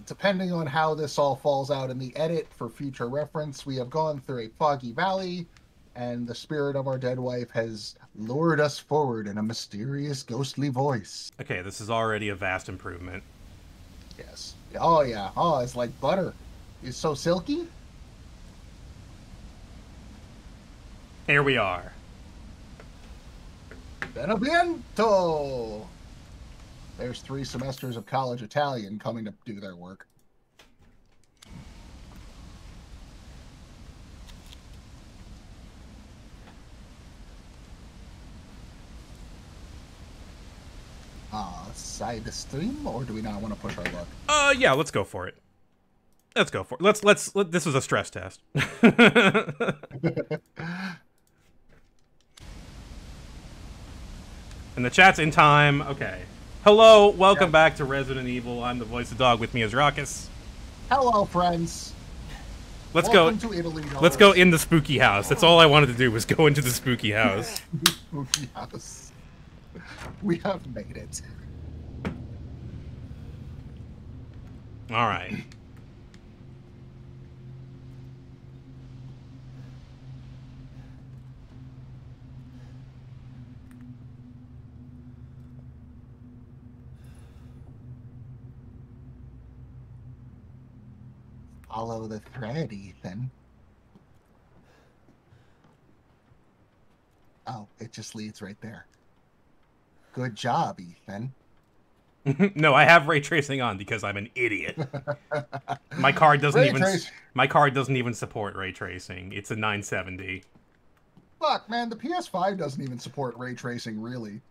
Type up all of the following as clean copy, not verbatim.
Depending on how this all falls out in the edit for future reference, we have gone through a foggy valley, and the spirit of our dead wife has lured us forward in a mysterious, ghostly voice. Okay, this is already a vast improvement. Yes. Oh, yeah. Oh, it's like butter. It's so silky. Here we are. Beneviento! There's 3 semesters of college Italian coming to do their work. Side the stream, or do we not want to push our luck? Yeah, let's go for it. Let's go for it. This was a stress test. And the chat's in time. Okay. Hello, welcome back to Resident Evil. I'm the voice of dog. With me is Raucus. Hello, friends. Welcome to Italy. Let's go in the spooky house. That's all I wanted to do was go into the spooky house. The spooky house. We have made it. All right. Follow the thread, Ethan. Oh, it just leads right there. Good job, Ethan. No, I have ray tracing on because I'm an idiot. My card doesn't even support ray tracing. It's a 970. Fuck, man, the PS5 doesn't even support ray tracing, really.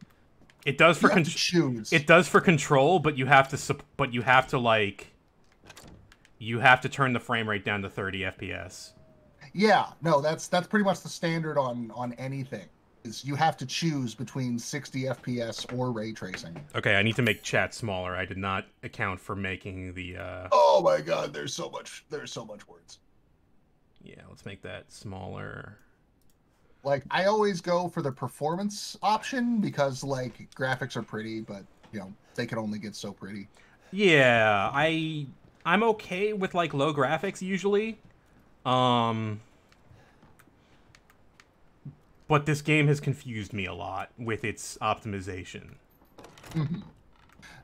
It does for It does for control, but you have to like you have to turn the frame rate down to 30 FPS. Yeah, no, that's pretty much the standard on anything. Is you have to choose between 60 FPS or ray tracing. Okay, I need to make chat smaller. I did not account for making the Oh my god, there's so much words. Yeah, let's make that smaller. Like, I always go for the performance option because, like, graphics are pretty, but, you know, they can only get so pretty. Yeah, I'm okay with, like, low graphics usually. But this game has confused me a lot with its optimization. Mm-hmm.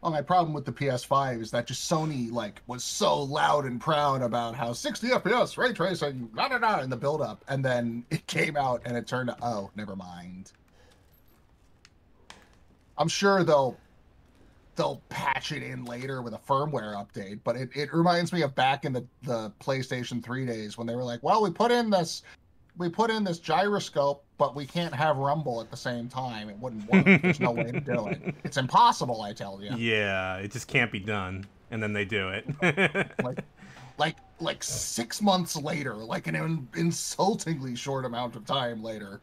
Well, my problem with the PS5 is that just Sony, like, was so loud and proud about how 60 FPS, ray tracing, da-da-da, in the build-up, and then it came out and it turned to, oh, never mind. I'm sure they'll patch it in later with a firmware update, but it reminds me of back in the PlayStation 3 days when they were like, well, we put in this gyroscope, but we can't have rumble at the same time. It wouldn't work. There's no way to do it. It's impossible, I tell you. Yeah, it just can't be done. And then they do it. like 6 months later, like an insultingly short amount of time later.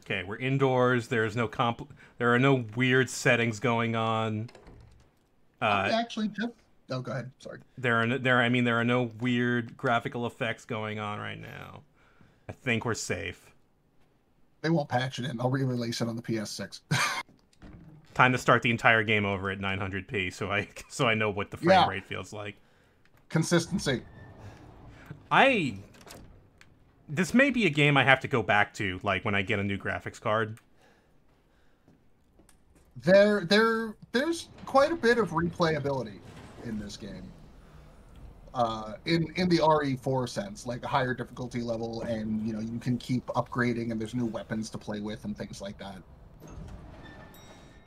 Okay, we're indoors. There are no weird settings going on. Actually, just oh, go ahead. Sorry. There are no weird graphical effects going on right now. I think we're safe. They won't patch it in. They'll re-release it on the PS6. Time to start the entire game over at 900p, so I know what the frame rate feels like. Consistency. This may be a game I have to go back to, like, when I get a new graphics card. There's quite a bit of replayability in this game. In the RE4 sense, like a higher difficulty level, and you know you can keep upgrading, and there's new weapons to play with and things like that.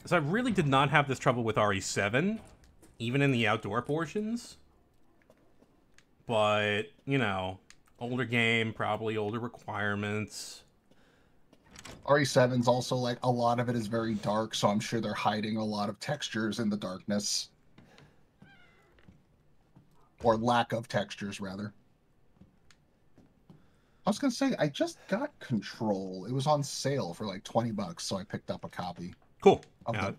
So I really did not have this trouble with RE7, even in the outdoor portions. But, you know, older game, probably older requirements. RE7's also, like, a lot of it is very dark, so I'm sure they're hiding a lot of textures in the darkness. Or lack of textures, rather. I was gonna say, I just got Control. It was on sale for like $20, so I picked up a copy. Cool. Of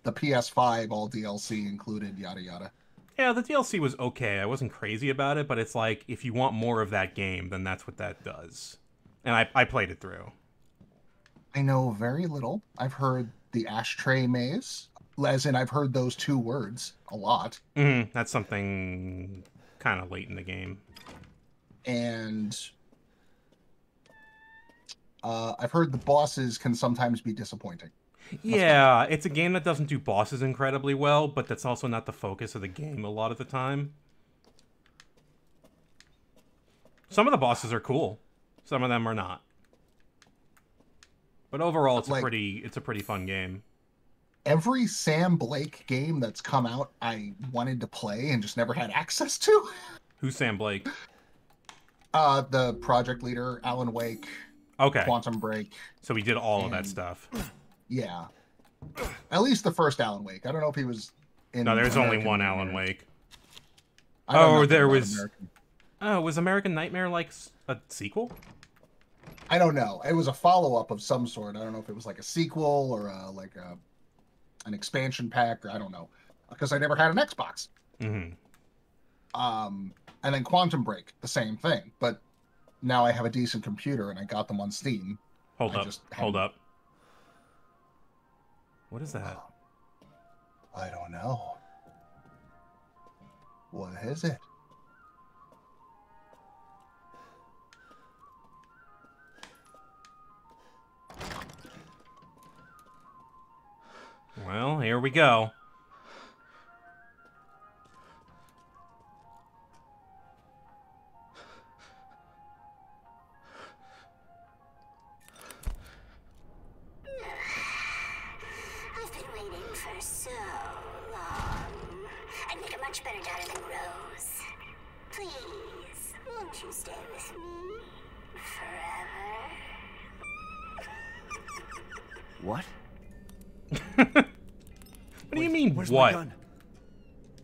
the PS5, all DLC included, yada yada. Yeah, the DLC was okay. I wasn't crazy about it, but it's like, if you want more of that game, then that's what that does. And I played it through. I know very little. I've heard the Ashtray Maze as in I've heard those two words a lot. That's something kind of late in the game. And I've heard the bosses can sometimes be disappointing. Yeah, it's a game that doesn't do bosses incredibly well, but that's also not the focus of the game a lot of the time. Some of the bosses are cool. Some of them are not. But overall, it's a pretty fun game. Every Sam Blake game that's come out, I wanted to play and just never had access to. Who's Sam Blake? The project leader, Alan Wake. Okay. Quantum Break. So he did all of that stuff. Yeah. At least the first Alan Wake. I don't know if he was in... No, there's only one Alan Wake. Was American Nightmare like a sequel? I don't know. It was a follow-up of some sort. I don't know if it was like a sequel or an expansion pack, or I don't know. Because I never had an Xbox. Mm-hmm. And then Quantum Break, the same thing. But now I have a decent computer and I got them on Steam. Hold up. What is that? I don't know. What is it? Well, here we go. I've been waiting for so long. I'd make a much better daughter than Rose. Please, won't you stay with me forever? What? What do you mean, what?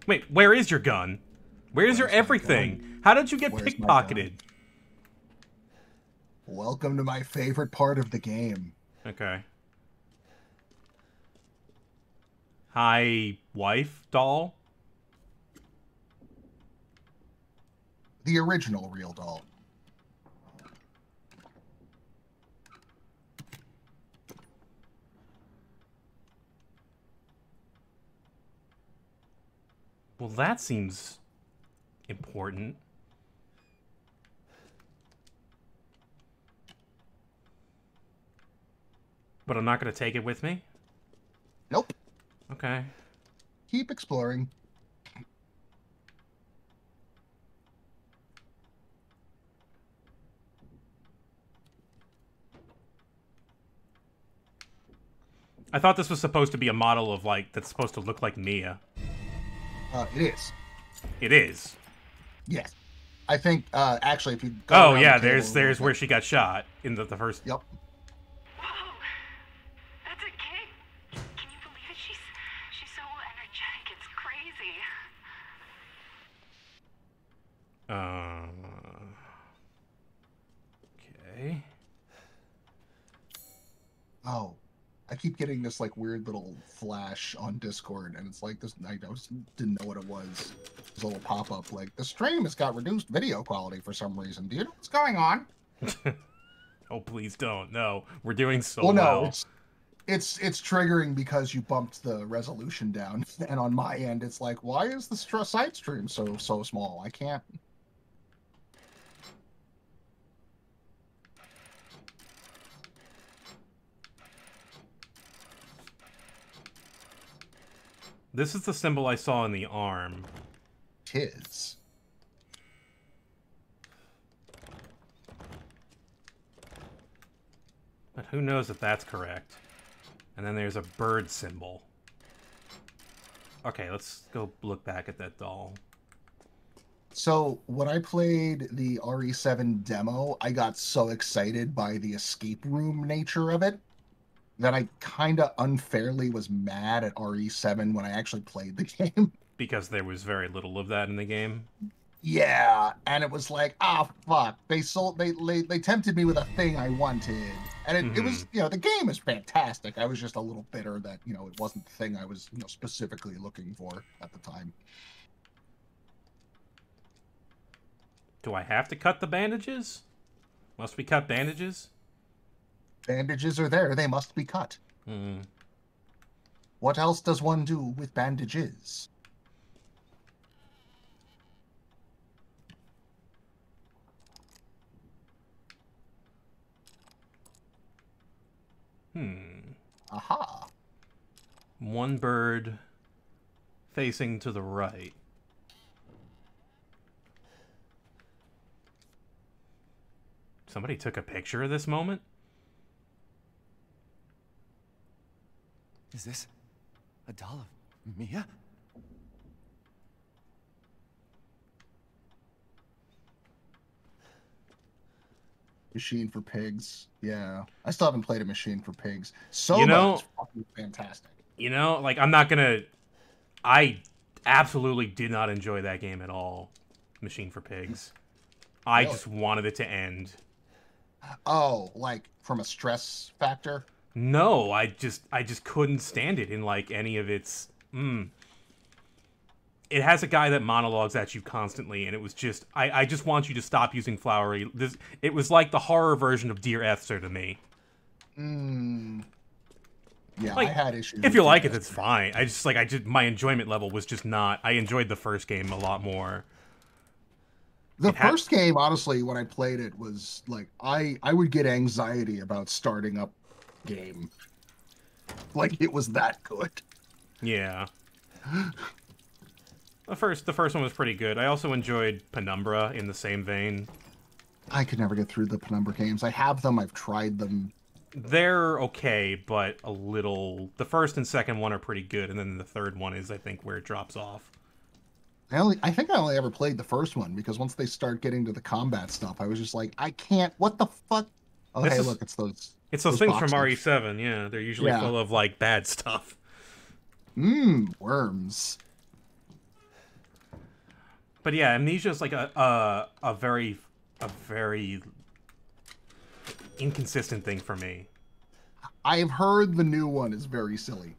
Wait, where is your gun? Where's your everything? How did you get pickpocketed? Welcome to my favorite part of the game. Okay. Hi, wife doll? The original real doll. Well, that seems important. But I'm not going to take it with me? Nope. Okay. Keep exploring. I thought this was supposed to be a model of, like, that's supposed to look like Mia. It is. It is? Yes. I think, actually, if you go oh, yeah, there's where she got shot in the first... Yep. Whoa. That's a kid. Can you believe it? She's so energetic. It's crazy. Okay. Oh. I keep getting this like weird little flash on Discord, and it's like this. I just didn't know what it was. This little pop up like the stream has got reduced video quality for some reason. Do you know what's going on? Oh, please don't. No, we're doing so well. well. No, it's triggering because you bumped the resolution down, and on my end, it's like, why is the side stream so small? I can't. This is the symbol I saw in the arm. Tis. But who knows if that's correct. And then there's a bird symbol. Okay, let's go look back at that doll. So when I played the RE7 demo, I got so excited by the escape room nature of it that I kind of unfairly was mad at RE7 when I actually played the game. Because there was very little of that in the game? Yeah, and it was like, fuck. They tempted me with a thing I wanted. And it was, the game is fantastic. I was just a little bitter that, it wasn't the thing I was, specifically looking for at the time. Do I have to cut the bandages? Must we cut bandages? Bandages are there. They must be cut. Mm. What else does one do with bandages? Aha. One bird facing to the right. Somebody took a picture of this moment? Is this a doll of Mia? Machine for Pigs. Yeah. I still haven't played a Machine for Pigs. You know, much fucking fantastic. You know, like, I'm not gonna... I absolutely did not enjoy that game at all. Machine for Pigs. I Really? just wanted it to end. Oh, like from a stress factor? No, I just couldn't stand it in, like, any of its... It has a guy that monologues at you constantly, and it was just... I just want you to stop using flowery... It was like the horror version of Dear Esther to me. Yeah, Like, I had issues. If you with like Dear it, it's Esther. fine. My enjoyment level was just not... I enjoyed the first game a lot more. The first game, honestly, when I played it, was like I would get anxiety about starting up game. Like it was that good. Yeah. The first one was pretty good. I also enjoyed Penumbra in the same vein. I could never get through the Penumbra games. I have them. I've tried them. They're okay, but a little... The first and second one are pretty good, and then the third one is, I think, where it drops off. I think I only ever played the first one because once they start getting to the combat stuff, I was just like, I can't. What the fuck? Oh, hey, look, it's those. It's those things boxes. from RE7. Yeah, they're usually full of like bad stuff. Worms. But yeah, Amnesia is like a very inconsistent thing for me. I've heard the new one is very silly,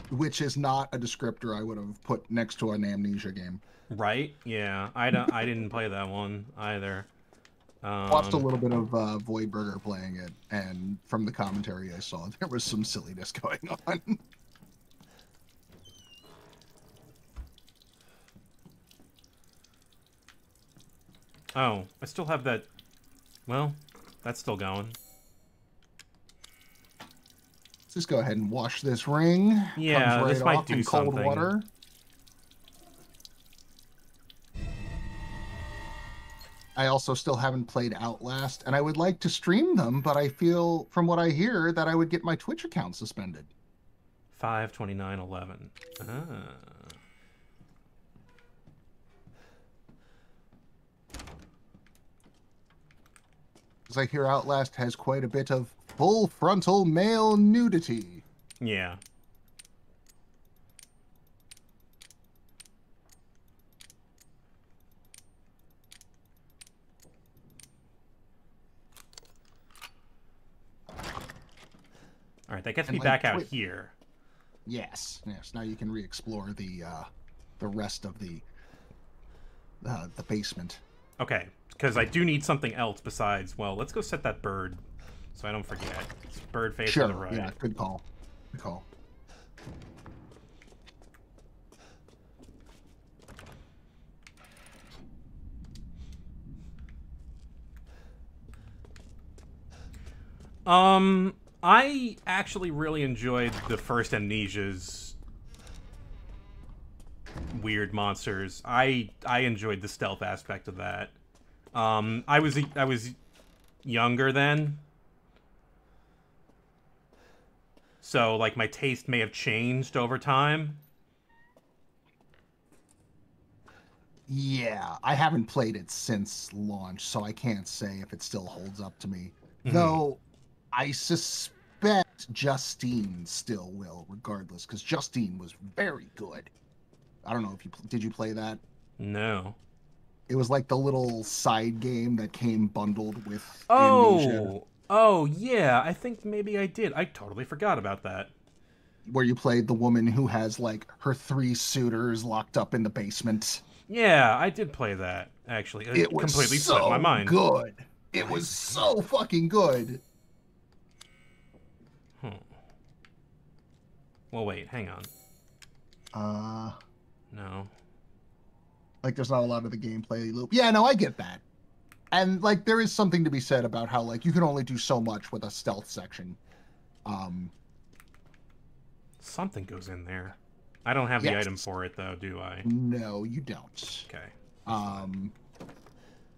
which is not a descriptor I would have put next to an Amnesia game. Right? Yeah, I didn't play that one either. Watched a little bit of Voidburger playing it, and from the commentary I saw, there was some silliness going on. Oh, I still have that. Well, that's still going. Let's just go ahead and wash this ring. Yeah, Comes right this might off do in cold something. water. I also still haven't played Outlast, and I would like to stream them, but I feel, from what I hear, that I would get my Twitch account suspended. 5/29/11. Ah. Because I hear Outlast has quite a bit of full frontal male nudity. Yeah. All right, that gets And, me like, back out wait. here. Yes. Now you can re-explore the rest of the basement. Okay, because I do need something else besides. Well, let's go set that bird, so I don't forget. It's bird face Sure. on the right. Yeah. Good call. Good call. I actually really enjoyed the first Amnesia's weird monsters. I enjoyed the stealth aspect of that. I was younger then, so like my taste may have changed over time. Yeah, I haven't played it since launch, so I can't say if it still holds up to me. Mhm. Though, I suspect Justine still will, regardless, because Justine was very good. I don't know if did you play that? No. It was like the little side game that came bundled with Amnesia, Oh yeah, I think maybe I did. I totally forgot about that. where you played the woman who has like her 3 suitors locked up in the basement. Yeah, I did play that, actually. It was completely so slipped my mind. good. It was so fucking good. Well, wait, hang on. No. Like, there's not a lot of the gameplay loop. Yeah, no, I get that. And, like, there is something to be said about how, like, you can only do so much with a stealth section. Something goes in there. I don't have the item for it, though, do I? No, you don't. Okay.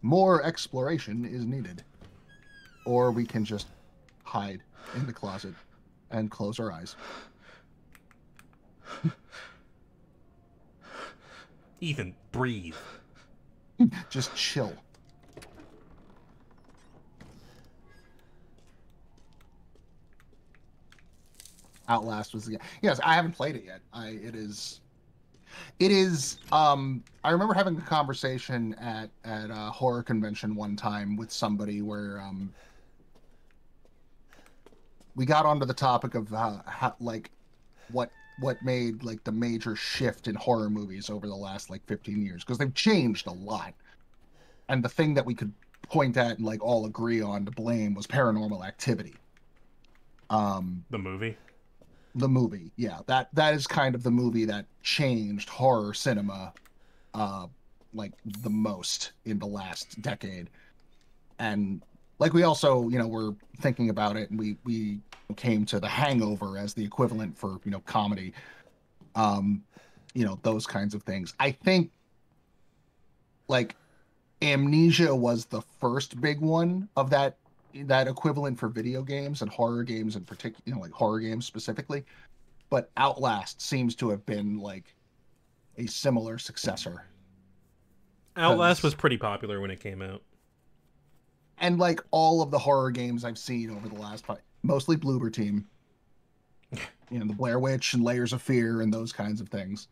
More exploration is needed. Or we can just hide in the closet and close our eyes. Ethan, breathe. Just chill. Outlast was the game. Yes, I haven't played it yet. It is I remember having a conversation at a horror convention one time with somebody where we got onto the topic of how, like, what made, like, the major shift in horror movies over the last, like, 15 years, because they've changed a lot. And the thing that we could point at and, like, all agree on to blame was Paranormal Activity. The movie? The movie, yeah. That is kind of the movie that changed horror cinema like the most in the last decade. And like, we also, you know, were thinking about it, and we came to The Hangover as the equivalent for, you know, comedy. You know, those kinds of things. I think, like, Amnesia was the first big one of that equivalent for video games and horror games in particular, you know, like horror games specifically. But Outlast seems to have been, like, a similar successor. Outlast was pretty popular when it came out. And, like, all of the horror games I've seen over the last mostly Bloober Team, you know, the Blair Witch and Layers of Fear and those kinds of things.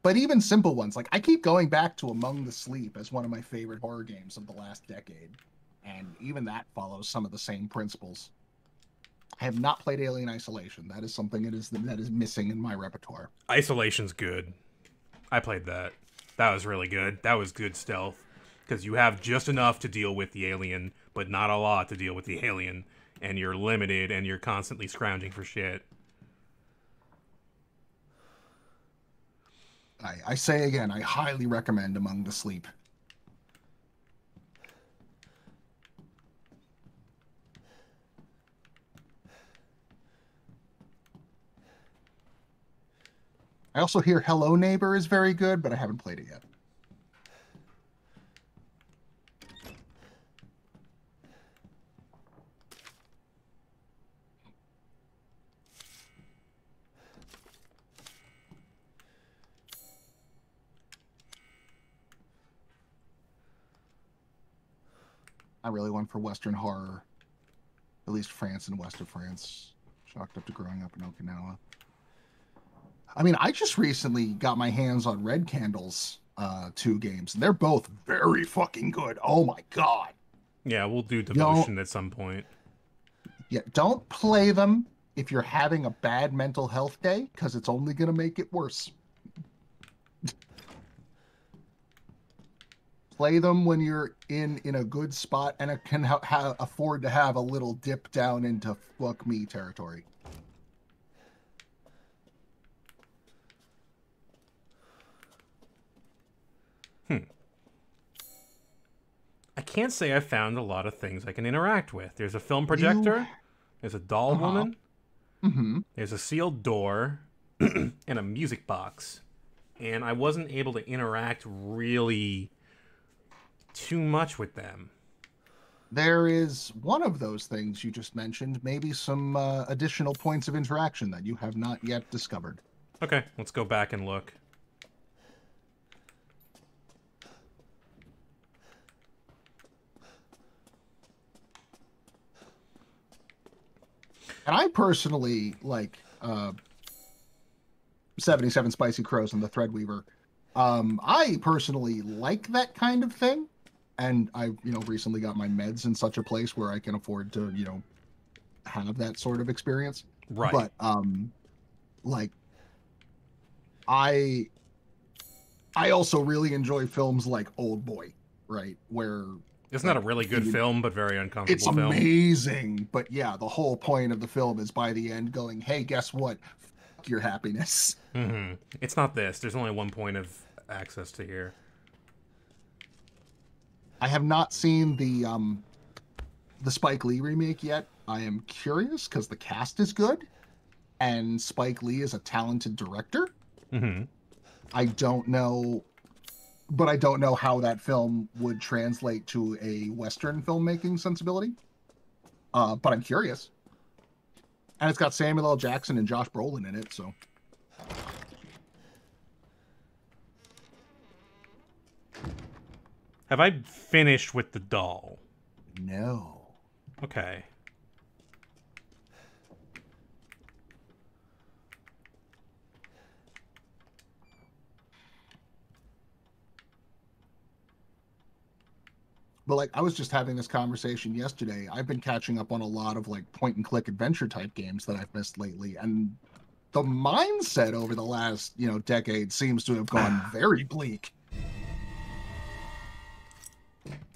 But even simple ones, like, I keep going back to Among the Sleep as one of my favorite horror games of the last decade. And even that follows some of the same principles. I have not played Alien Isolation. That is something that is missing in my repertoire. Isolation's good. I played that. That was really good. That was good stealth. Because you have just enough to deal with the alien, but not a lot to deal with the alien. And you're limited, and you're constantly scrounging for shit. I say again, I highly recommend Among the Sleep. I also hear Hello Neighbor is very good, but I haven't played it yet. I really went for Western horror, at least France and west of France. Chalked up to growing up in Okinawa. I mean, I just recently got my hands on Red Candle's 2 games, and they're both very fucking good. Oh my god. Yeah, we'll do Devotion at some point. Yeah, don't play them if you're having a bad mental health day, because it's only going to make it worse. Play them when you're in a good spot and it can afford to have a little dip down into fuck me territory. I can't say I found a lot of things I can interact with. There's a film projector. There's a doll woman. Mm-hmm. There's a sealed door and a music box. And I wasn't able to interact really too much with them. There is one of those things you just mentioned, maybe some additional points of interaction that you have not yet discovered. Okay, let's go back and look. And I personally like 77 Spicy Crows and the Threadweaver. I personally like that kind of thing. And I, recently got my meds in such a place where I can afford to, have that sort of experience. Right. But, I also really enjoy films like Old Boy, right? Where it's not a really good film, but very uncomfortable. It's amazing. But yeah, the whole point of the film is by the end going, hey, guess what? suck your happiness. Mm-hmm. It's not this. There's only one point of access to here. I have not seen the Spike Lee remake yet. I am curious because the cast is good, and Spike Lee is a talented director. Mm-hmm. I don't know, but I don't know how that film would translate to a Western filmmaking sensibility. But I'm curious. And it's got Samuel L. Jackson and Josh Brolin in it, so. Have I finished with the doll? No. Okay. But like, I was just having this conversation yesterday. I've been catching up on a lot of like point and click adventure type games that I've missed lately, and the mindset over the last, decade seems to have gone very bleak.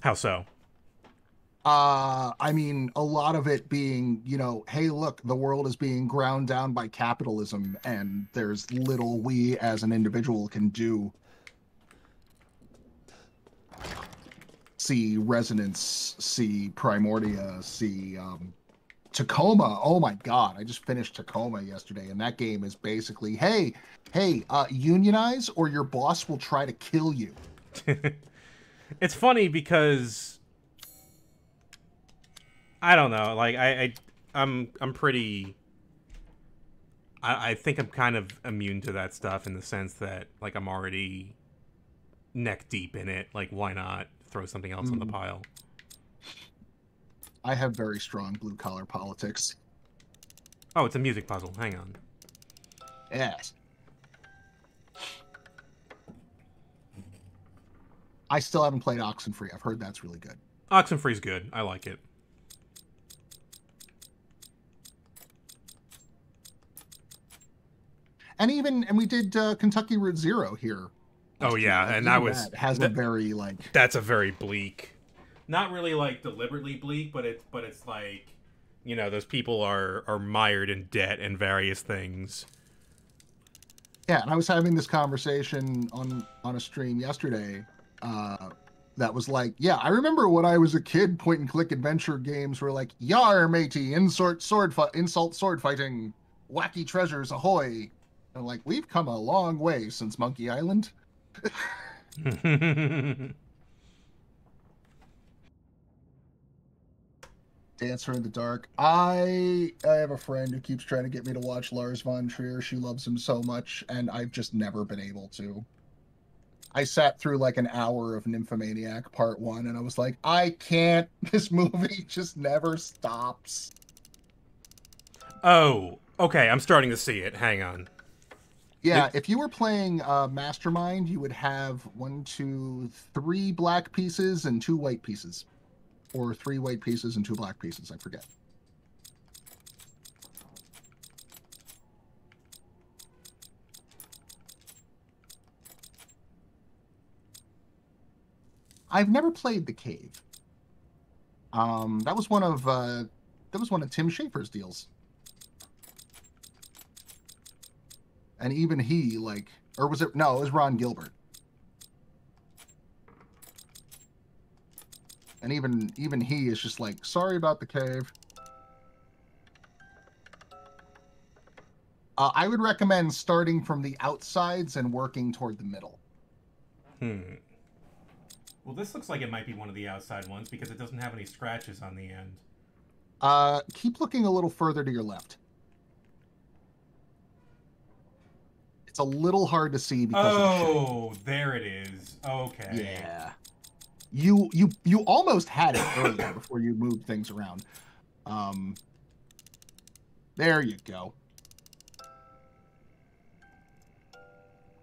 How so? I mean, a lot of it being, hey, look, the world is being ground down by capitalism, and there's little we as an individual can do. See Resonance, see Primordia, see Tacoma. Oh my God, I just finished Tacoma yesterday, and that game is basically, hey, unionize or your boss will try to kill you. It's funny because I don't know, like I'm pretty. I think I'm kind of immune to that stuff in the sense that like I'm already neck deep in it. Like, why not throw something else on the pile? I have very strong blue collar politics. Oh, it's a music puzzle. Hang on. Yes. I still haven't played Oxenfree. I've heard that's really good. Oxenfree's good. I like it. And we did Kentucky Route Zero here. Oh yeah, and that was a very like. That's a very bleak. Not really like deliberately bleak, but it's like, those people are mired in debt and various things. Yeah, and I was having this conversation on a stream yesterday. That was like, yeah, I remember when I was a kid, point and click adventure games were like, yar matey, insult sword fighting, wacky treasures ahoy. And like, we've come a long way since Monkey Island. Dancer in the Dark. I have a friend who keeps trying to get me to watch Lars von Trier. She loves him so much, and I've just never been able to. I sat through like an hour of Nymphomaniac Part 1, and I was like, I can't. This movie just never stops. Oh, okay. I'm starting to see it. Hang on. Yeah, if you were playing Mastermind, you would have 1, 2, 3 black pieces and 2 white pieces. Or 3 white pieces and 2 black pieces, I forget. I've never played The Cave. That was one of Tim Schafer's deals. And even he, like, or was it? No, it was Ron Gilbert. And even he is just like, sorry about The Cave. I would recommend starting from the outsides and working toward the middle. Well, this looks like it might be one of the outside ones because it doesn't have any scratches on the end. Keep looking a little further to your left. It's a little hard to see because of the shape. Oh, there it is. Okay. Yeah. You almost had it earlier before you moved things around. There you go.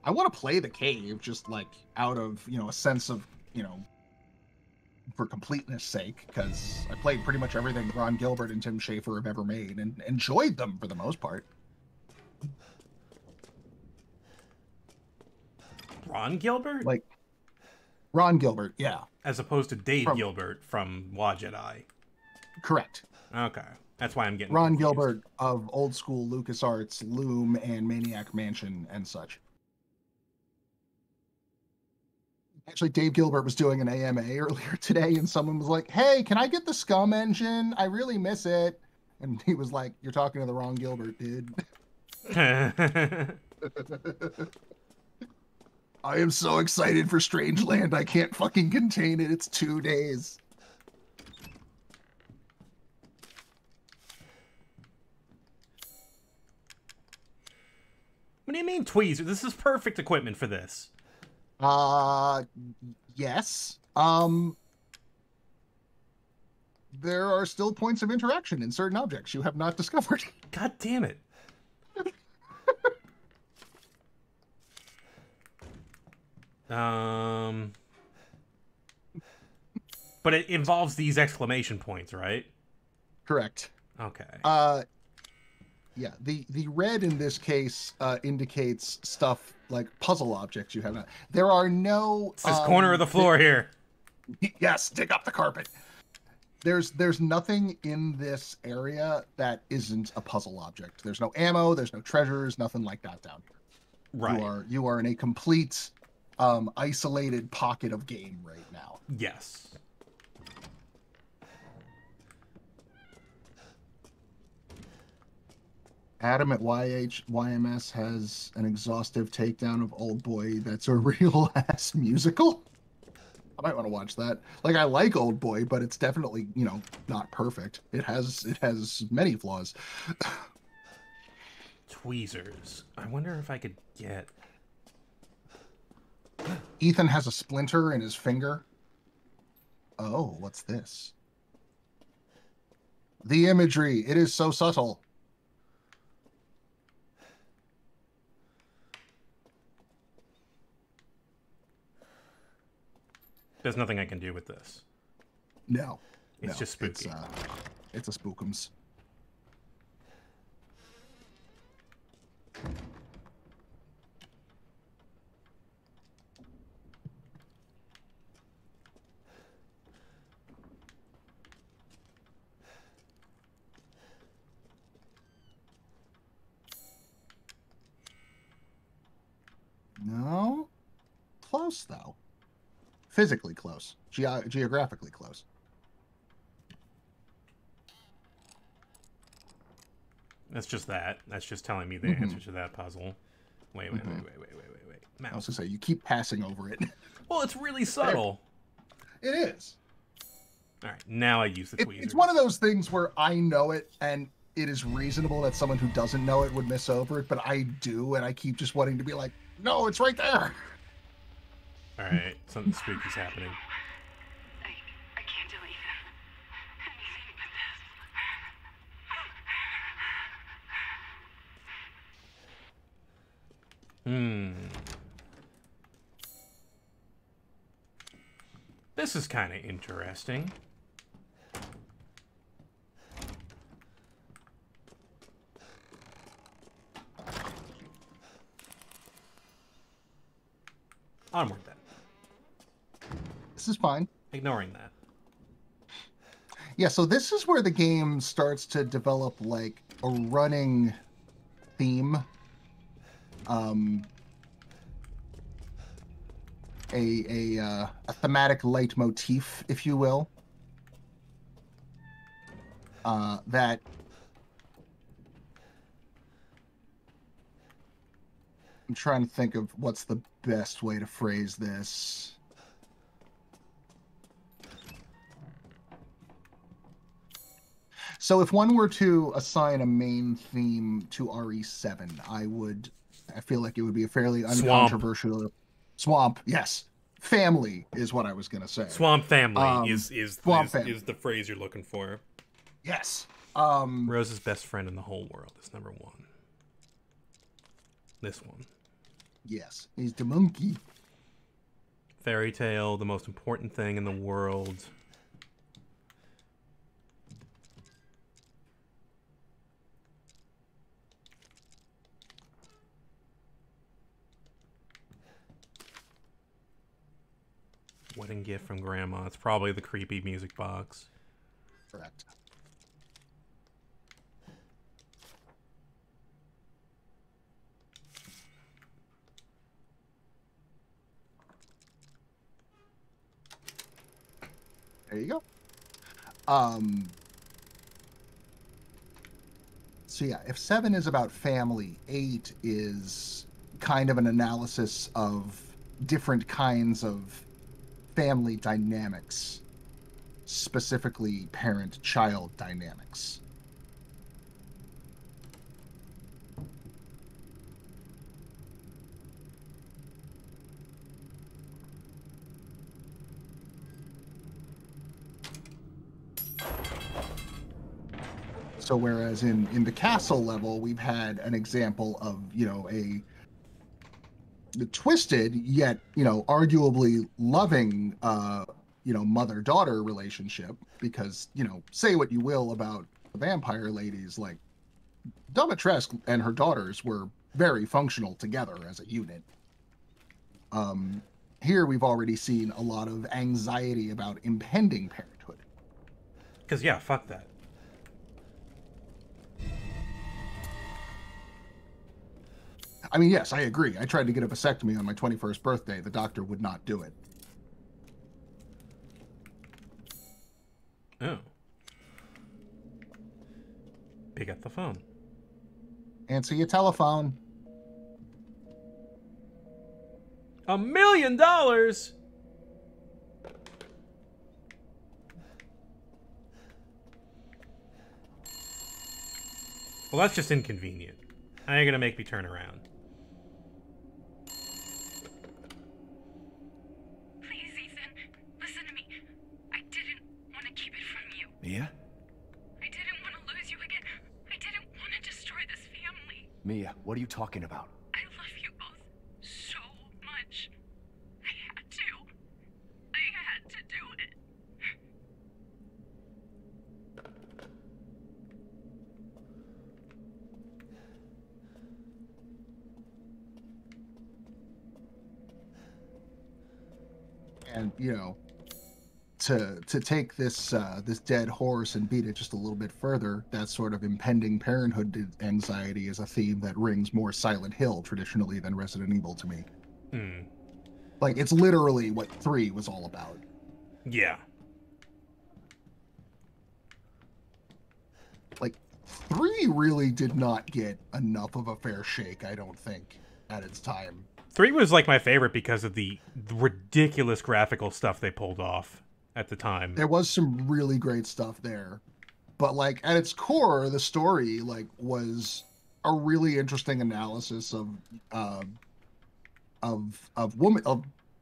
I want to play The Cave just like out of, a sense of, for completeness sake, because I played pretty much everything Ron Gilbert and Tim Schafer have ever made and enjoyed them for the most part. Ron Gilbert? Like, Ron Gilbert, yeah. As opposed to Dave Gilbert from Wa Jedi. Correct. Okay. That's why I'm getting Ron confused. Gilbert of old school LucasArts, Loom, and Maniac Mansion and such. Actually, Dave Gilbert was doing an AMA earlier today, and someone was like, "Hey, can I get the Scum engine? I really miss it." And he was like, "You're talking to the wrong Gilbert, dude." I am so excited for Strangeland. I can't fucking contain it. It's 2 days. What do you mean tweezer? This is perfect equipment for this. Yes. There are still points of interaction in certain objects you have not discovered. God damn it. But it involves these exclamation points, right? Correct. Okay. Yeah, the red in this case indicates stuff like puzzle objects you have not. There are no. It's this corner of the floor here. Yes, dig up the carpet. There's nothing in this area that isn't a puzzle object. There's no ammo. There's no treasures. Nothing like that down here. Right. You are in a complete isolated pocket of game right now. Yes. Adam at YMS has an exhaustive takedown of Old Boy that's a real ass musical. I might want to watch that. Like, I like Old Boy, but it's definitely, not perfect. It has many flaws. Tweezers. I wonder if I could get... Ethan has a splinter in his finger. Oh, what's this? The imagery. It is so subtle. There's nothing I can do with this. No. It's just spooky. It's a spookums. No. Close, though. Physically close. Geographically close. That's just that. That's just telling me the answer to that puzzle. Wait. Mouse. I was going to say, you keep passing over it. Well, it's really subtle. It is. All right, now I use the tweezers. It's one of those things where I know it, and it is reasonable that someone who doesn't know it would miss over it, but I do, and I keep just wanting to be like, no, it's right there. All right, something spooky's happening. I can't delete anything but this. This is kind of interesting. Onward then. This is fine. Ignoring that. Yeah, so this is where the game starts to develop like a running theme. A thematic leitmotif, if you will. That I'm trying to think of what's the best way to phrase this. So if one were to assign a main theme to RE7, I feel like it would be a fairly uncontroversial swamp. Yes. Family is what I was going to say. Swamp family is family. the phrase you're looking for. Yes. Rose's best friend in the whole world is number one. This one. Yes. He's the monkey. Fairy tale, the most important thing in the world. Wedding gift from grandma. It's probably the creepy music box. Correct. There you go. So yeah, if 7 is about family, 8 is kind of an analysis of different kinds of family dynamics, specifically parent-child dynamics. So whereas in the castle level, we've had an example of, the twisted yet, arguably loving, mother-daughter relationship, because, say what you will about the vampire ladies, like Domitresque and her daughters were very functional together as a unit. Here we've already seen a lot of anxiety about impending parenthood. Because, yeah, fuck that. I mean, yes, I agree. I tried to get a vasectomy on my 21st birthday. The doctor would not do it. Oh. Pick up the phone. Answer your telephone. $1 million? Well, that's just inconvenient. How are you gonna make me turn around? Please, Ethan, listen to me. I didn't want to keep it from you. Mia? I didn't want to lose you again. I didn't want to destroy this family. Mia, what are you talking about? I love you both so much. I had to. I had to do it. And to take this this dead horse and beat it just a little bit further, that sort of impending parenthood anxiety is a theme that rings more Silent Hill traditionally than Resident Evil to me. Like, it's literally what 3 was all about. Yeah. Like, 3 really did not get enough of a fair shake, I don't think, at its time. 3 was like my favorite because of the ridiculous graphical stuff they pulled off at the time. There was some really great stuff there, but like at its core, the story like was a really interesting analysis of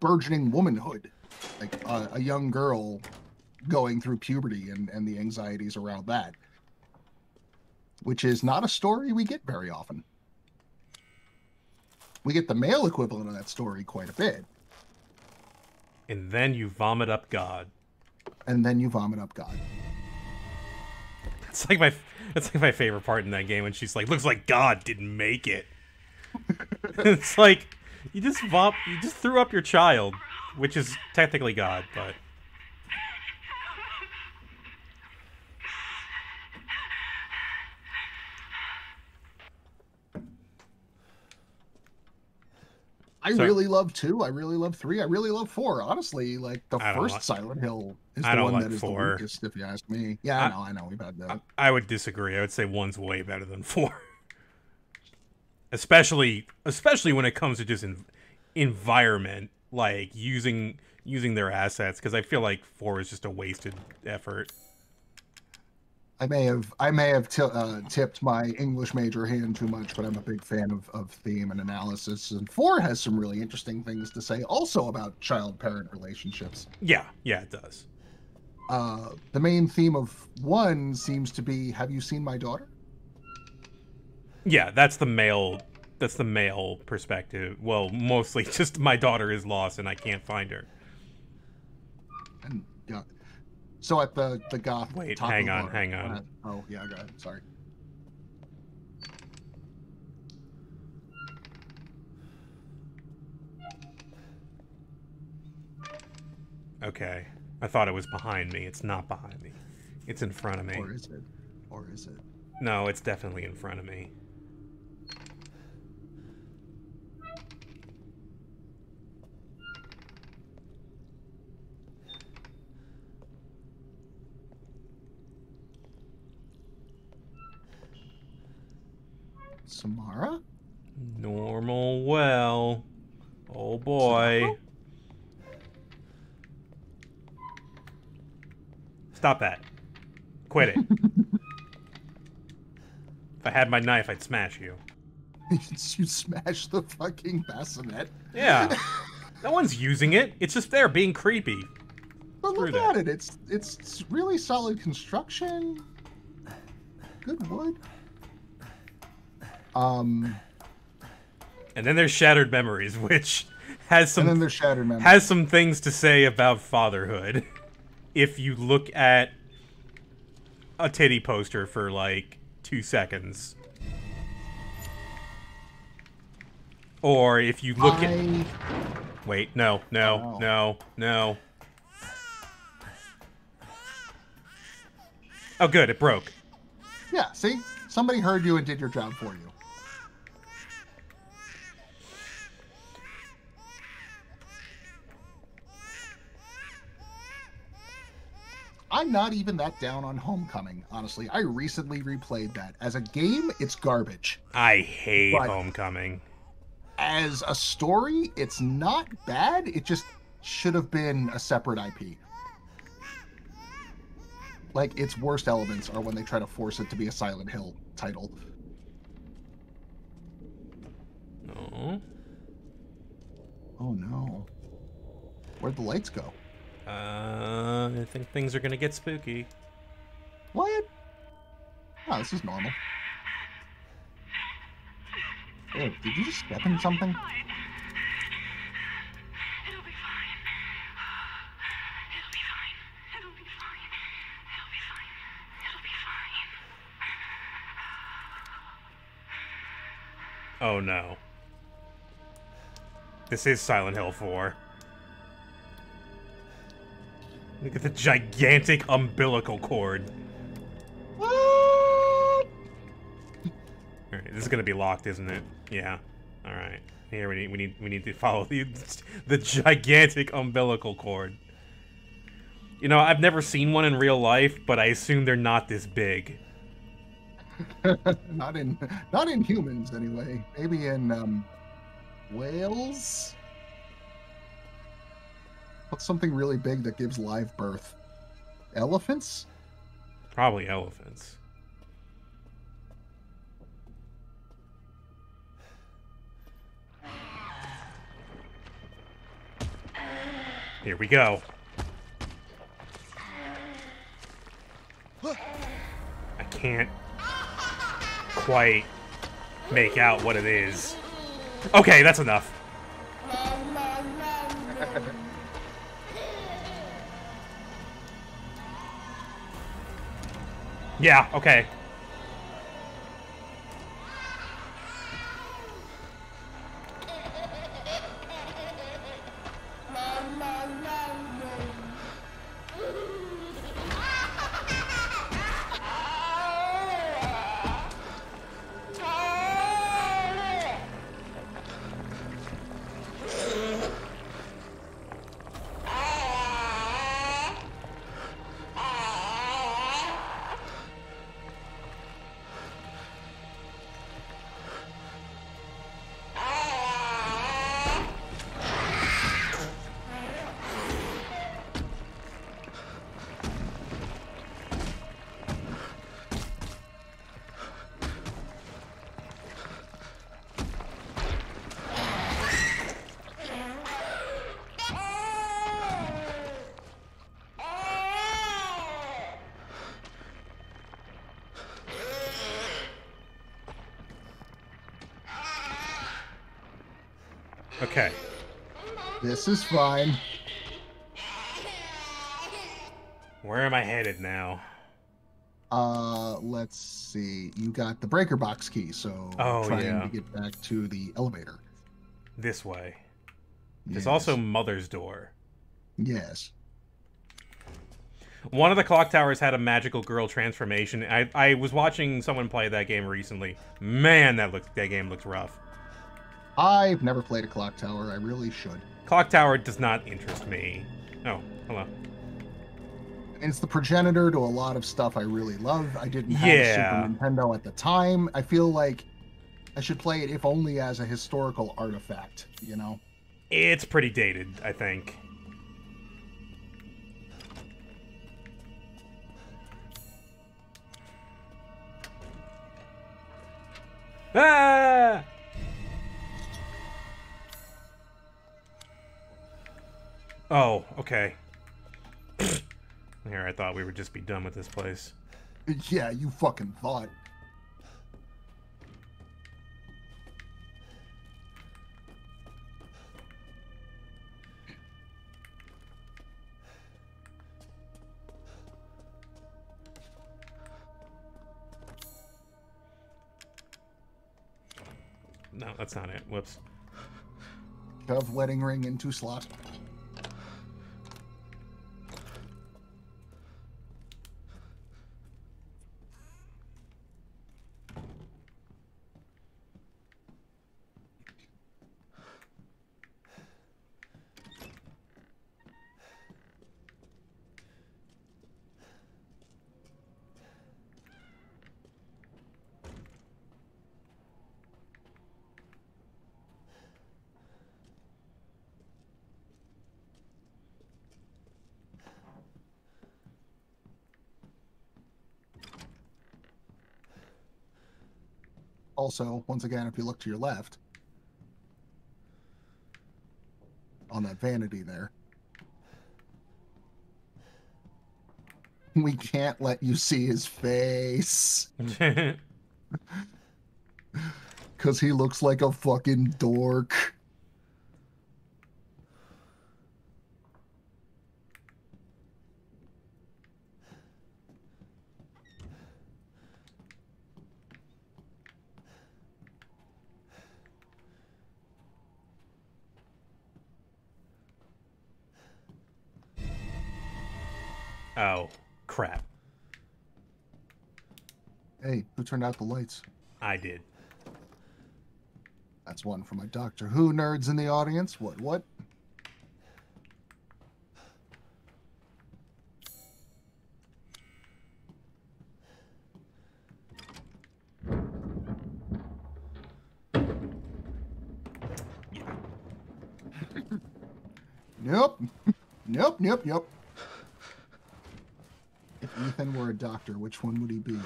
burgeoning womanhood, like a young girl going through puberty and the anxieties around that, which is not a story we get very often. We get the male equivalent of that story quite a bit. And then you vomit up God. And then you vomit up God. It's like my favorite part in that game when she's like, "Looks like God didn't make it." It's like you just threw up your child, which is technically God, but I really love 2. I really love 3. I really love 4. Honestly, like the first Silent Hill is the one that is the weakest, if you ask me. Yeah, I know. We've had that. I would disagree. I would say 1's way better than 4. Especially when it comes to just environment, like using their assets, because I feel like 4 is just a wasted effort. I may have tipped my English major hand too much, but I'm a big fan of theme and analysis. And 4 has some really interesting things to say also about child-parent relationships. Yeah, it does. The main theme of 1 seems to be, have you seen my daughter? Yeah, that's the male perspective. Well, mostly just my daughter is lost and I can't find her. And yeah. So at the goth. Wait, hang on. Oh yeah, go ahead. Sorry. Okay, I thought it was behind me. It's not behind me. It's in front of me. Or is it? Or is it? No, it's definitely in front of me. Samara? Normal well. Oh boy. Stop that. Quit it. If I had my knife, I'd smash you. You smash the fucking bassinet. Yeah. No one's using it. It's just there being creepy. But look Screw at that. it. It's really solid construction. Good wood. And then there's Shattered Memories, which has And then some there's Shattered Memories. has some things to say about fatherhood. If you look at a titty poster for like 2 seconds. Or if you look at... Wait, no. Oh, good, it broke. Yeah, see? Somebody heard you and did your job for you. I'm not even that down on Homecoming, honestly. I recently replayed that. As a game, it's garbage. I hate But- Homecoming. As a story, it's not bad. It just should have been a separate IP. Like, its worst elements are when they try to force it to be a Silent Hill title. No. Oh no. Where'd the lights go? I think things are gonna get spooky. What? Oh, this is normal. Ew, did you just step in something? It'll be fine. It'll be fine. It'll be fine. It'll be fine. It'll be fine. Oh no. This is Silent Hill 4. Look at the gigantic umbilical cord. What? Alright, this is gonna be locked, isn't it? Yeah. Alright. Here we need to follow the gigantic umbilical cord. You know, I've never seen one in real life, but I assume they're not this big. not in humans anyway. Maybe in whales. What's something really big that gives live birth? Elephants? Probably elephants. Here we go. I can't quite make out what it is. Okay, that's enough. Yeah, okay. Okay. This is fine. Where am I headed now? Let's see. You got the breaker box key, so Oh, trying yeah. to get back to the elevator. This way. There's Yes. also Mother's Door. Yes. One of the clock towers had a magical girl transformation. I was watching someone play that game recently. Man, that game looks rough. I've never played a clock tower. I really should. Clock tower does not interest me. Oh, hello. It's the progenitor to a lot of stuff I really love. I didn't have Yeah. a Super Nintendo at the time. I feel like I should play it if only as a historical artifact, you know? It's pretty dated, I think. Ah! Oh, okay. Here, I thought we would just be done with this place. Yeah, you fucking thought. No, that's not it. Whoops. Shove wedding ring into slot. Also, once again, if you look to your left, on that vanity there, we can't let you see his face. Because he looks like a fucking dork. Oh, crap. Hey, who turned out the lights? I did. That's one for my Doctor Who nerds in the audience. What? Nope. Nope. If Ethan were a doctor, which one would he be?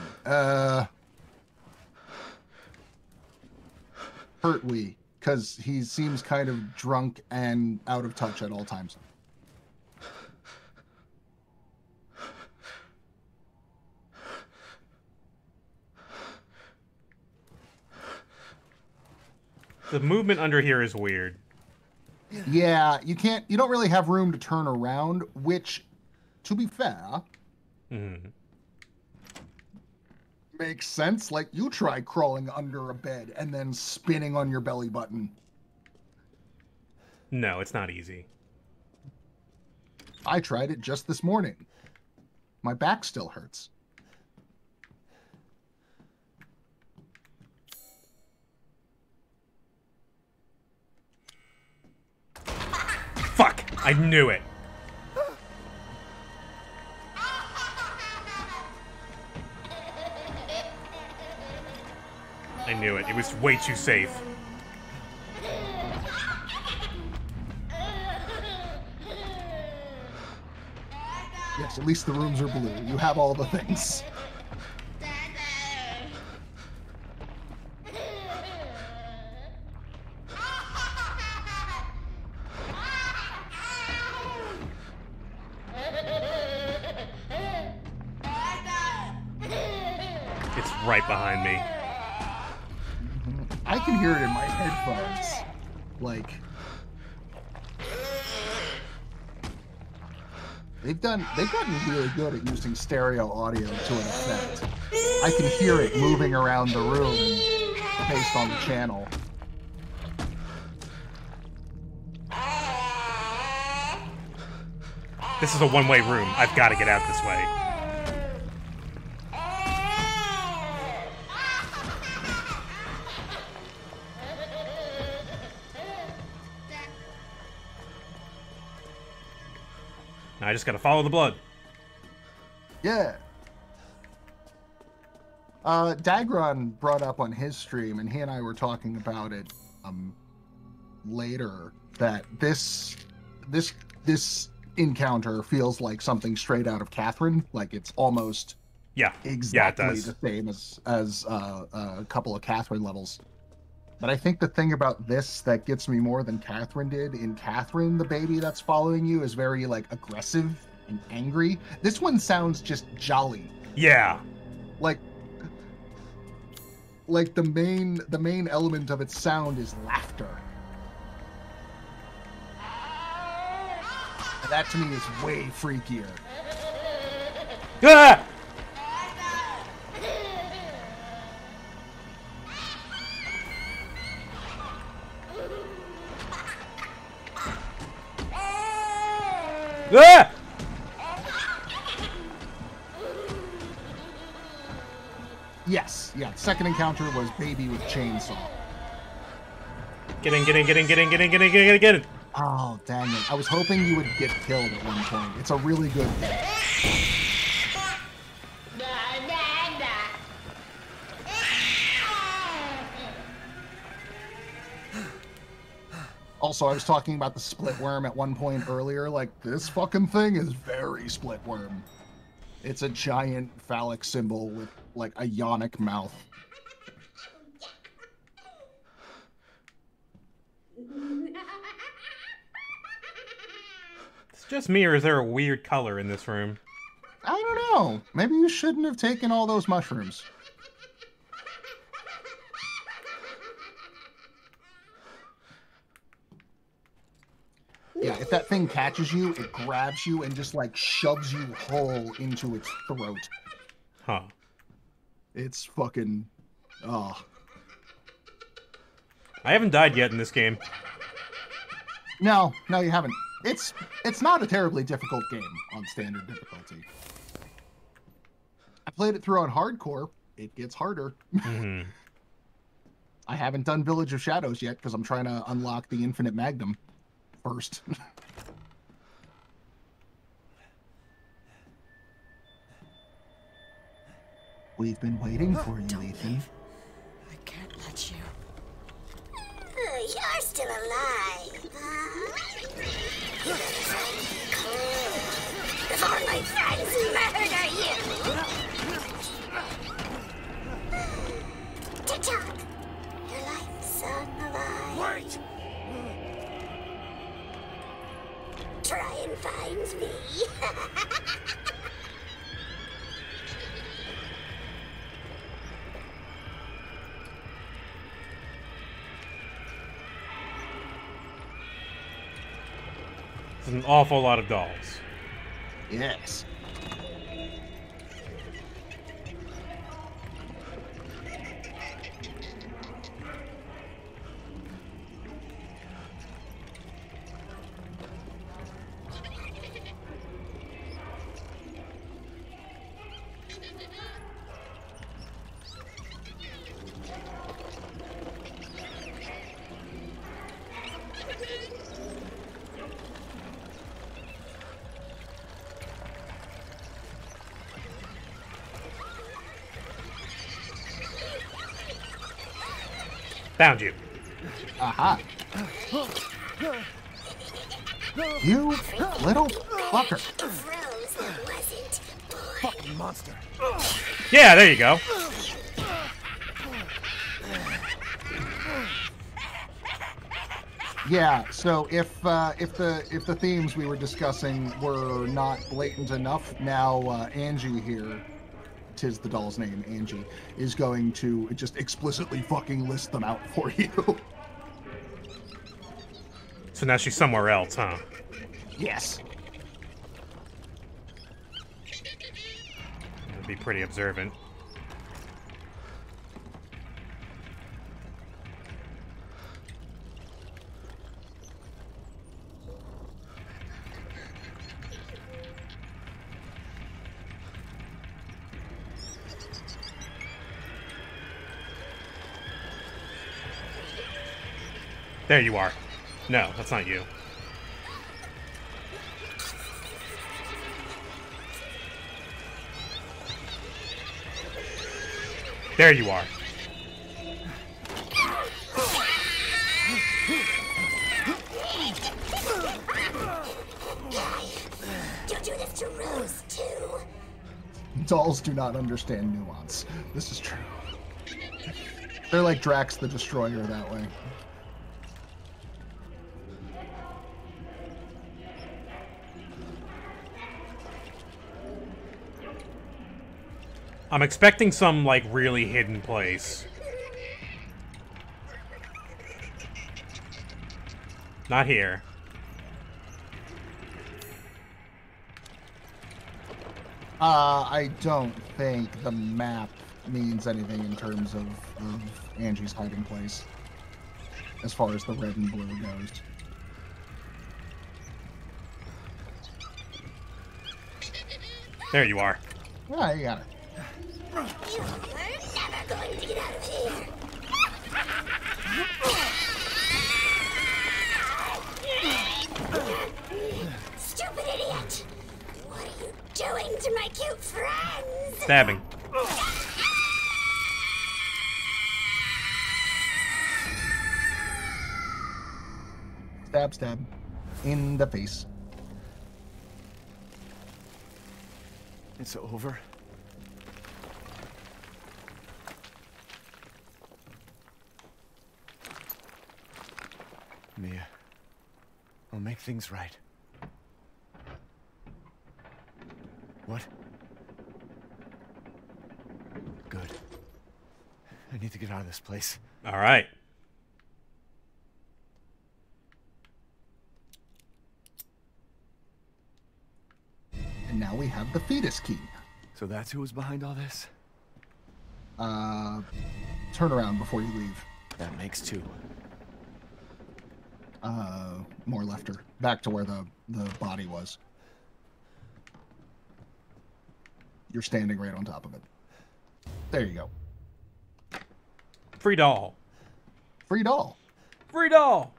Pertwee, because he seems kind of drunk and out of touch at all times. The movement under here is weird. Yeah, you don't really have room to turn around, which, to be fair, makes sense. Like, you try crawling under a bed and then spinning on your belly button. No, it's not easy. I tried it just this morning. My back still hurts. Fuck! I knew it! I knew it. It was way too safe. Yes, at least the rooms are blue. You have all the things. It's right behind me. I can hear it in my headphones. Like, they've gotten really good at using stereo audio to an effect. I can hear it moving around the room based on the channel. This is a one-way room. I've got to get out this way. Now I just gotta follow the blood. Yeah. Dagron brought up on his stream, and he and I were talking about it later, that this encounter feels like something straight out of Catherine. Like it's almost exactly the same as a couple of Catherine levels. But I think the thing about this that gets me more than Catherine did, in Catherine, the baby that's following you is very like aggressive and angry. This one sounds just jolly. Yeah. Like the main element of its sound is laughter. And that to me is way freakier. Ah! Ah! Yes, yeah. Second encounter was baby with chainsaw. Get in. Oh, dang it. I was hoping you would get killed at one point. It's a really good thing. Also, I was talking about the split worm at one point earlier. Like, this fucking thing is very split worm. It's a giant phallic symbol with, like, a yonic mouth. It's just me, or is there a weird color in this room? I don't know. Maybe you shouldn't have taken all those mushrooms. Yeah, if that thing catches you, it grabs you and just, like, shoves you whole into its throat. Huh. It's fucking... Oh. I haven't died yet in this game. No, you haven't. It's not a terribly difficult game on standard difficulty. I played it through on hardcore. It gets harder. Mm-hmm. I haven't done Village of Shadows yet because I'm trying to unlock the Infinite Magnum first. We've been waiting for you, Ethan. I can't let you. You're still alive, huh? You better find me cool before my friends murder you! TikTok! Your life song alive. Wait! Try and find me. There's an awful lot of dolls. Yes. Found you. Aha. You little fucker. Rose wasn't born. Fucking monster. Yeah, there you go. Yeah, so if the themes we were discussing were not blatant enough, now Angie here, 'tis the doll's name, Angie, is going to just explicitly fucking list them out for you. So now she's somewhere else, huh? Yes. That'd be pretty observant. There you are. No, that's not you. There you are. You do this to Rose, too. Dolls do not understand nuance. This is true. They're like Drax the Destroyer that way. I'm expecting some, like, really hidden place. Not here. I don't think the map means anything in terms of Angie's hiding place, as far as the red and blue goes. There you are. Yeah, you got it. You are never going to get out of here. Stupid idiot! What are you doing to my cute friends? Stabbing. Stab, stab. In the face. It's over. Mia, I'll make things right. What? Good. I need to get out of this place. All right. And now we have the fetus key. So that's who was behind all this? Turn around before you leave. That makes two. More left her. Back to where the body was. You're standing right on top of it. There you go. Free doll. Free doll. Free doll.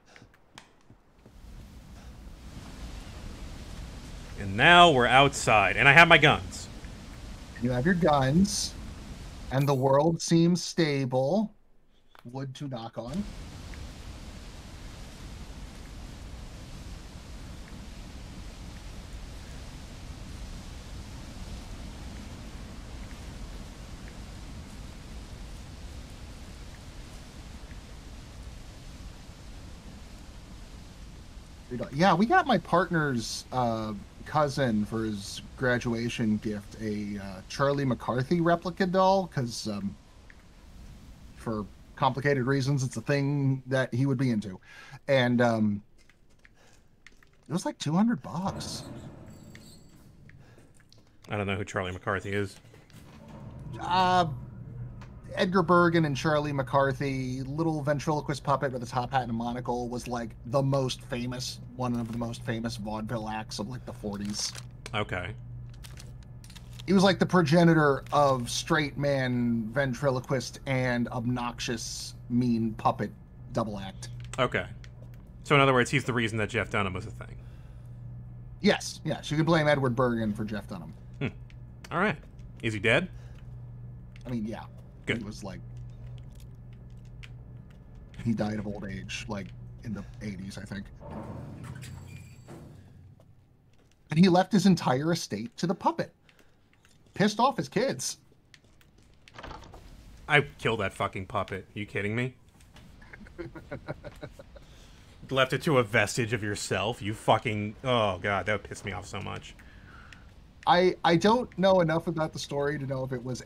And now we're outside, and I have my guns. You have your guns, and the world seems stable. Wood to knock on. Yeah, we got my partner's cousin for his graduation gift a Charlie McCarthy replica doll because for complicated reasons it's a thing that he would be into, and it was like $200. I don't know who Charlie McCarthy is. Edgar Bergen and Charlie McCarthy, little ventriloquist puppet with a top hat and a monocle, was like the most famous, one of the most famous vaudeville acts of like the 40s. Okay. He was like the progenitor of straight man ventriloquist and obnoxious mean puppet double act. Okay. So in other words, he's the reason that Jeff Dunham was a thing. Yes, you could blame Edward Bergen for Jeff Dunham. All right. Is he dead? I mean, yeah. Good. He was like, he died of old age, like in the 80s, I think. And he left his entire estate to the puppet. Pissed off his kids. I killed that fucking puppet. Are you kidding me? Left it to a vestige of yourself. You fucking... Oh, God. That would piss me off so much. I don't know enough about the story to know if it was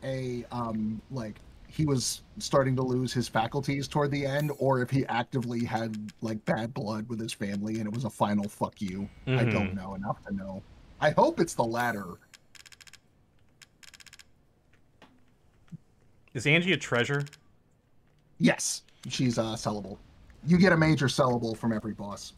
like he was starting to lose his faculties toward the end, or if he actively had like bad blood with his family and it was a final fuck you. I don't know enough to know. I hope it's the latter. Is Angie a treasure? Yes, she's sellable. You get a major sellable from every boss.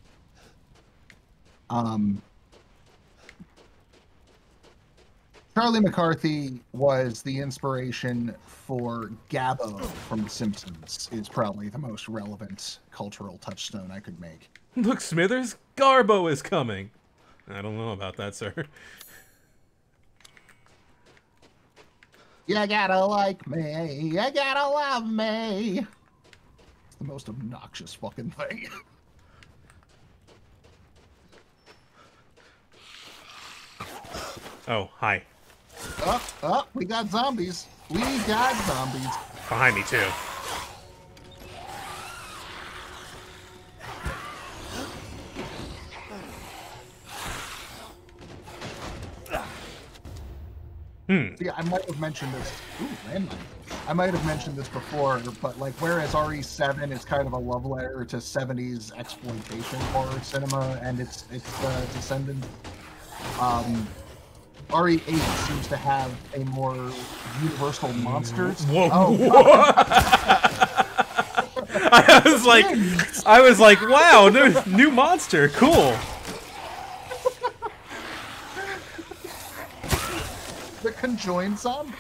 Charlie McCarthy was the inspiration for Gabbo from The Simpsons, is probably the most relevant cultural touchstone I could make. Look, Smithers, Garbo is coming. I don't know about that, sir. You gotta like me. You gotta love me. It's the most obnoxious fucking thing. Oh, hi. We got zombies. We got zombies. Behind me, too. See, I might have mentioned this. Ooh, landmine. I might have mentioned this before, but like, whereas RE7 is kind of a love letter to 70s exploitation horror cinema and its descendant, RE8 seems to have a more universal monsters. Whoa! Oh, I was like, wow, new monster, cool. the conjoined zombie.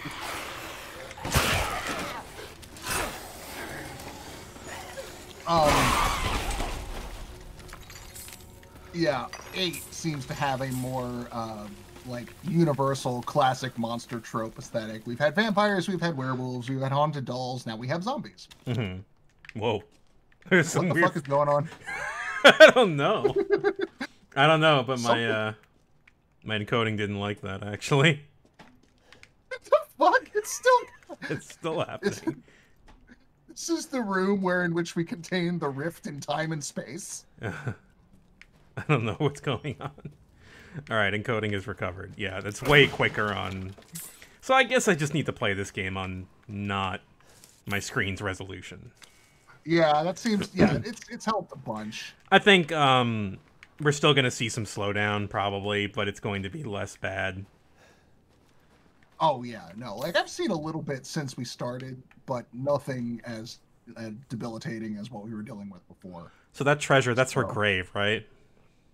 Yeah, 8 seems to have a more like universal classic monster trope aesthetic. We've had vampires, we've had werewolves, we've had haunted dolls, now we have zombies. Whoa. There's some What the weird... fuck is going on? I don't know. I don't know, but my encoding didn't like that, actually. What the fuck? It's still happening. This is the room in which we contain the rift in time and space. I don't know what's going on. Alright, encoding is recovered. Yeah, that's way quicker on... So I guess I just need to play this game on not my screen's resolution. Yeah, that seems... Yeah, it's helped a bunch. I think we're still going to see some slowdown, probably, but it's going to be less bad. Oh, yeah, no. Like, I've seen a little bit since we started, but nothing as debilitating as what we were dealing with before. So that treasure, that's her grave, right?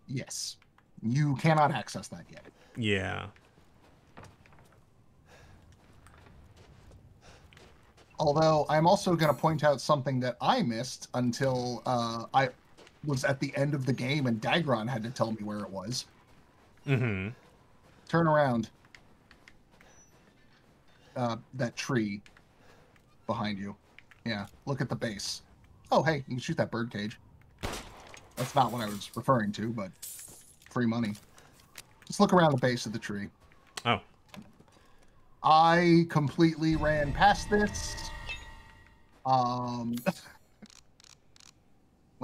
Yes. You cannot access that yet. Yeah. Although, I'm also going to point out something that I missed until I was at the end of the game and Dagron had to tell me where it was. Mm-hmm. Turn around. That tree behind you. Yeah, look at the base. Oh, hey, you can shoot that bird cage. That's not what I was referring to, but free money. Just look around the base of the tree. Oh. I completely ran past this. Like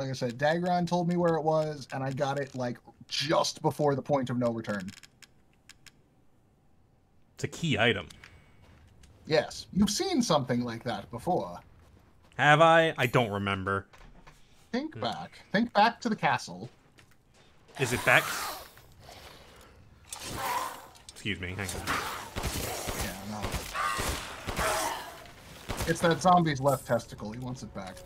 I said, Dagron told me where it was, and I got it, like, just before the point of no return. It's a key item. Yes, you've seen something like that before. Have I? I don't remember. Think back. Think back to the castle. Is it back? Excuse me, hang on. Yeah, no. It's that zombie's left testicle. He wants it back.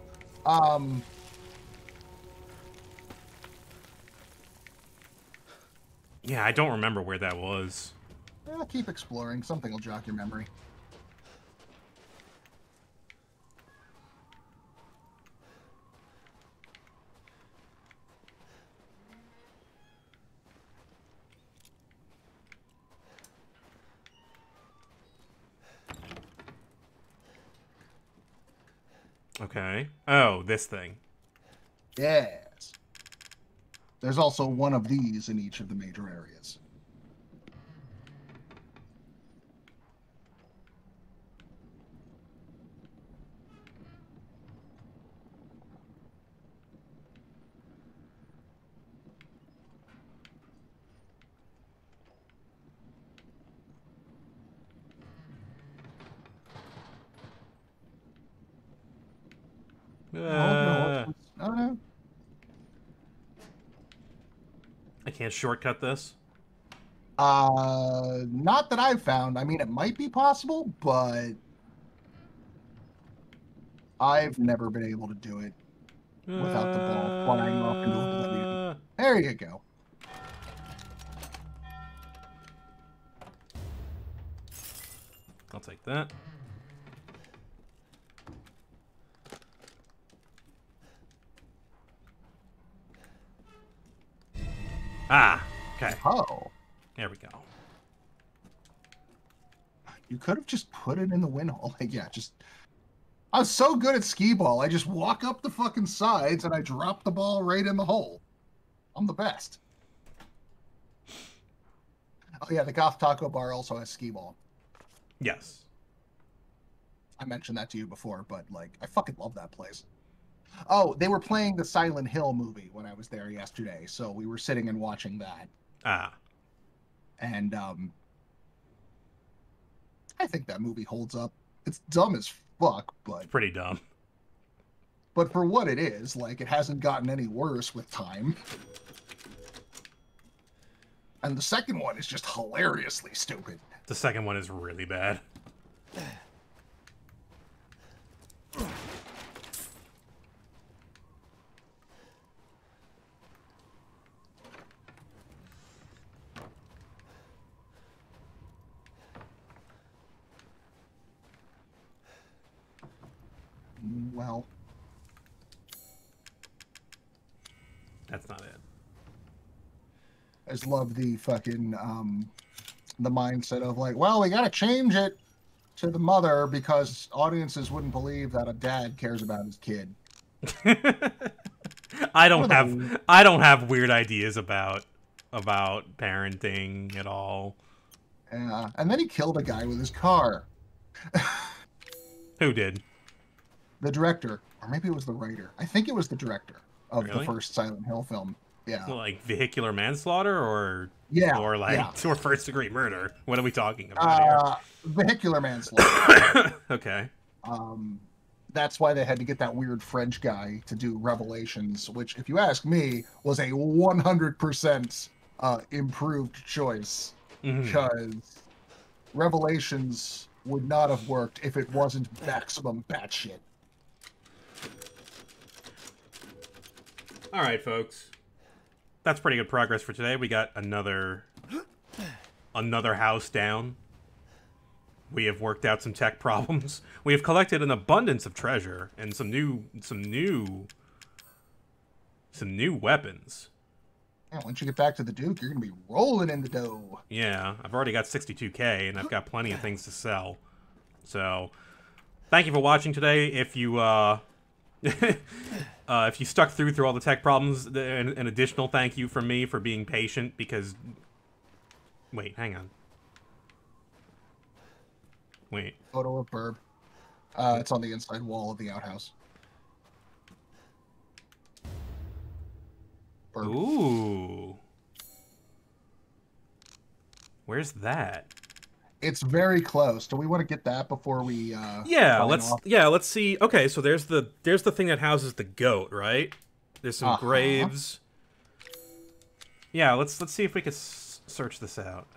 Yeah, I don't remember where that was. Yeah, keep exploring. Something will jog your memory. Okay. Oh, this thing. Yes. There's also one of these in each of the major areas. No. I can't shortcut this. Not that I've found. I mean, it might be possible, but I've never been able to do it without the ball flying off into oblivion. There you go. I'll take that. Ah, okay. Oh. There we go. You could have just put it in the win hole. Like, yeah, just... I was so good at skee ball. I just walk up the fucking sides and I drop the ball right in the hole. I'm the best. Oh yeah, the Goth Taco Bar also has skee ball. Yes. I mentioned that to you before, but like, I fucking love that place. Oh, they were playing the Silent Hill movie when I was there yesterday, so we were sitting and watching that. Ah. And I think that movie holds up. It's dumb as fuck, but Pretty dumb. But for what it is, like, it hasn't gotten any worse with time. And the second one is just hilariously stupid. The second one is really bad. Well, That's not it. I just love the fucking, the mindset of like, well, we gotta change it to the mother because audiences wouldn't believe that a dad cares about his kid. I don't have weird ideas about parenting at all. And then he killed a guy with his car. Who did? The director, or maybe it was the writer. I think it was the director of Really? the first Silent Hill film. Yeah. Like vehicular manslaughter or Yeah. or like yeah. or first degree murder? What are we talking about Vehicular manslaughter. here? Okay. That's why they had to get that weird French guy to do Revelations, which, if you ask me, was a 100% improved choice. Because Revelations would not have worked if it wasn't maximum batshit. All right, folks. That's pretty good progress for today. We got another house down. We have worked out some tech problems. We have collected an abundance of treasure and some new weapons. Yeah, once you get back to the Duke, you're gonna be rolling in the dough. Yeah, I've already got 62K, and I've got plenty of things to sell. So, thank you for watching today. If you if you stuck through all the tech problems, an additional thank you from me for being patient, because... Wait, hang on. Wait. Photo of Burb. It's on the inside wall of the outhouse. Burb. Ooh. Where's that? It's very close. Do we want to get that before we Yeah, sign let's off? see. Okay, so there's the thing that houses the goat, right? There's some graves. Yeah, let's see if we can search this out.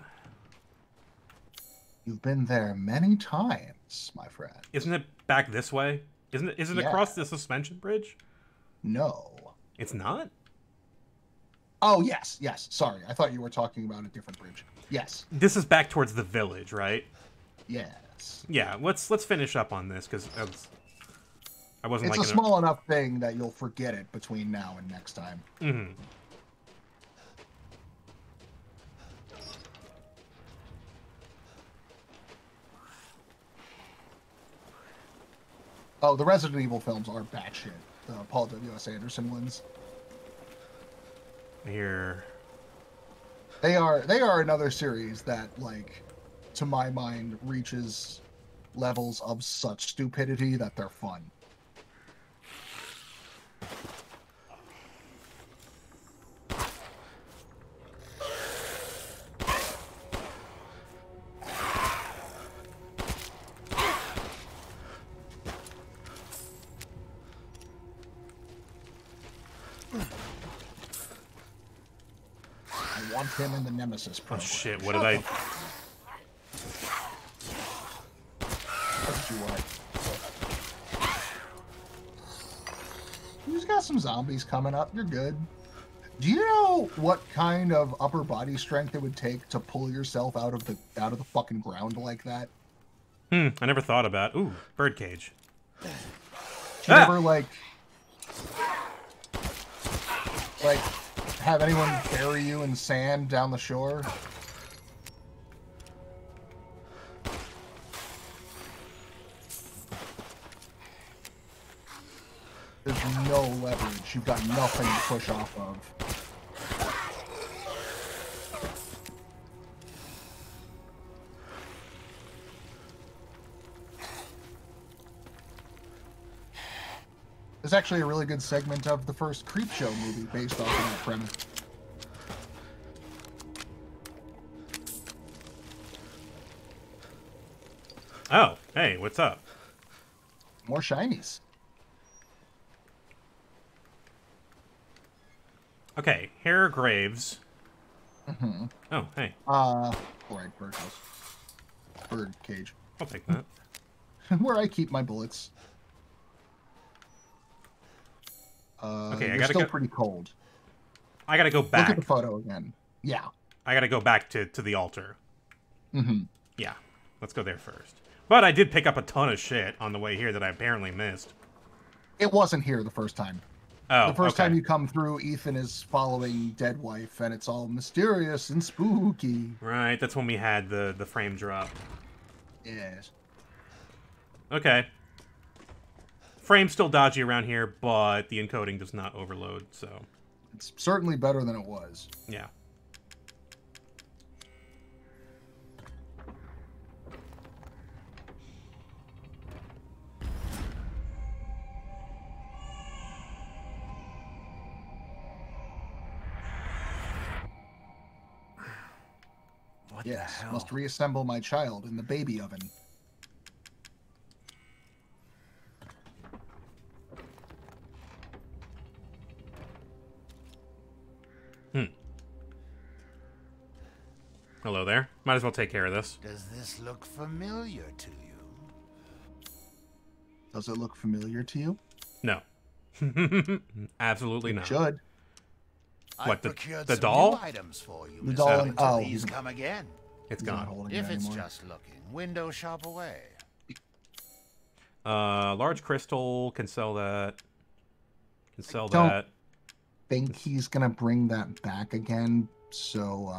You've been there many times, my friend. Isn't it back this way? Isn't it Yeah. across the suspension bridge? No. It's not? Oh, yes. Sorry. I thought you were talking about a different bridge. Yes. This is back towards the village, right? Yes. Yeah, let's finish up on this, because I wasn't It's like a small enough thing that you'll forget it between now and next time. Mm-hmm. Oh, the Resident Evil films are batshit. The Paul W.S. Anderson ones. Here. They are another series that, like, to my mind, reaches levels of such stupidity that they're fun. I want him in the Nemesis Oh program. shit! What did I? That's what you want. You just got some zombies coming up. You're good. Do you know what kind of upper body strength it would take to pull yourself out of the fucking ground like that? I never thought about. Ooh, birdcage. Do you ever like have anyone bury you in sand down the shore? no leverage. You've got nothing to push off of. There's actually a really good segment of the first Creepshow movie based off of that premise. Oh, hey, what's up? More shinies. Okay, Hair Graves. Mm-hmm. Oh, hey, Right, birdhouse. Bird cage. I'll take that. Where I keep my bullets. Okay, I you're gotta still go. pretty cold. I gotta go Look back. at the photo again. Yeah. I gotta go back to the altar. Mm-hmm. Yeah, let's go there first. But I did pick up a ton of shit on the way here that I apparently missed. It wasn't here the first time. Oh, The first okay. time you come through, Ethan is following Dead Wife, and it's all mysterious and spooky. Right, that's when we had the frame drop. Yes. Okay. Frame's still dodgy around here, but the encoding does not overload, so... It's certainly better than it was. Yeah. What Yes. the hell? Must reassemble my child in the baby oven. Hello there. Might as well take care of this. Does this look familiar to you? Does it look familiar to you? No. Absolutely It not. should. What, I've procured the some doll? new items for you, The Mr. doll. Winter. Oh, Please come again. It's He's not gone. holding it If it's anymore. just looking, window shop away. Large crystal, can sell that. Can sell don't- that. Think he's gonna bring that back again. So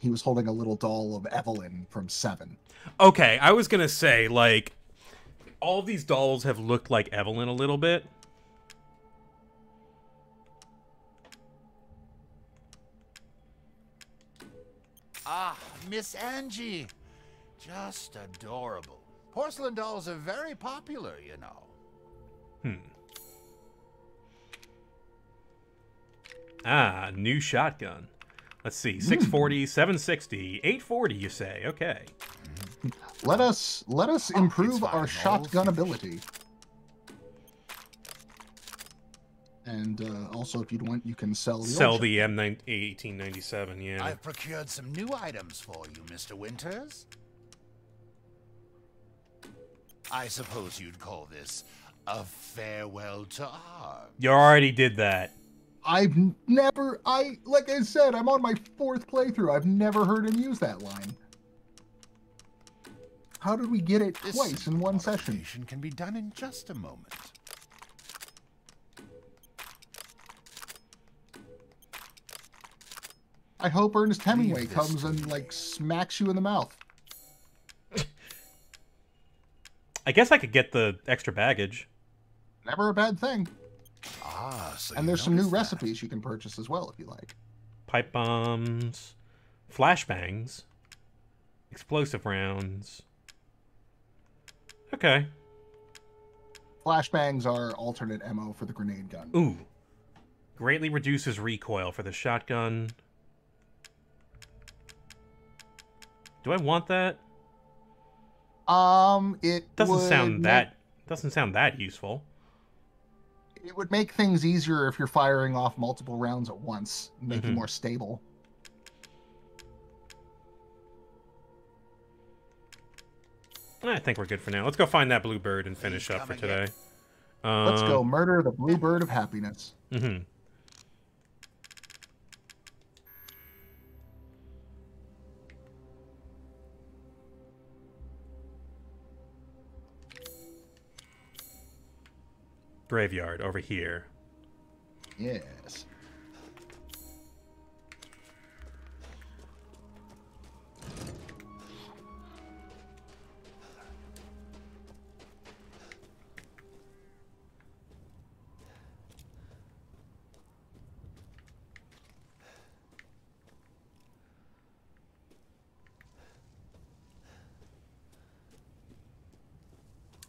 he was holding a little doll of Evelyn from 7. Okay, I was gonna say, like, all of these dolls have looked like Evelyn a little bit. Ah, Miss Angie. Just adorable. Porcelain dolls are very popular, you know. Ah, new shotgun. Let's see, 640, 760, 840, you say. Okay. Let us improve fine, our all shotgun finished. ability. And also, if you'd want, you can sell the Sell old the M1897, yeah. I've procured some new items for you, Mr. Winters. I suppose you'd call this a farewell to arms. You already did that. I've never, like I said, I'm on my 4th playthrough. I've never heard him use that line. How did we get it This twice in one session? modification can be done in just a moment. I hope Ernest Hemingway Leave this comes to and, me. like, smacks you in the mouth. I guess I could get the extra baggage. Never a bad thing. Ah, so And you there's some new noticed that. recipes you can purchase as well, if you like. Pipe bombs, flashbangs, explosive rounds. Okay. Flashbangs are alternate ammo for the grenade gun. Ooh. Greatly reduces recoil for the shotgun. Do I want that? It Doesn't would sound make- that useful. It would make things easier if you're firing off multiple rounds at once, make you Mhm. more stable. I think we're good for now. Let's go find that blue bird and finish Please up for come again. today. Let's go murder the blue bird of happiness. Mm-hmm. Graveyard over here. Yes.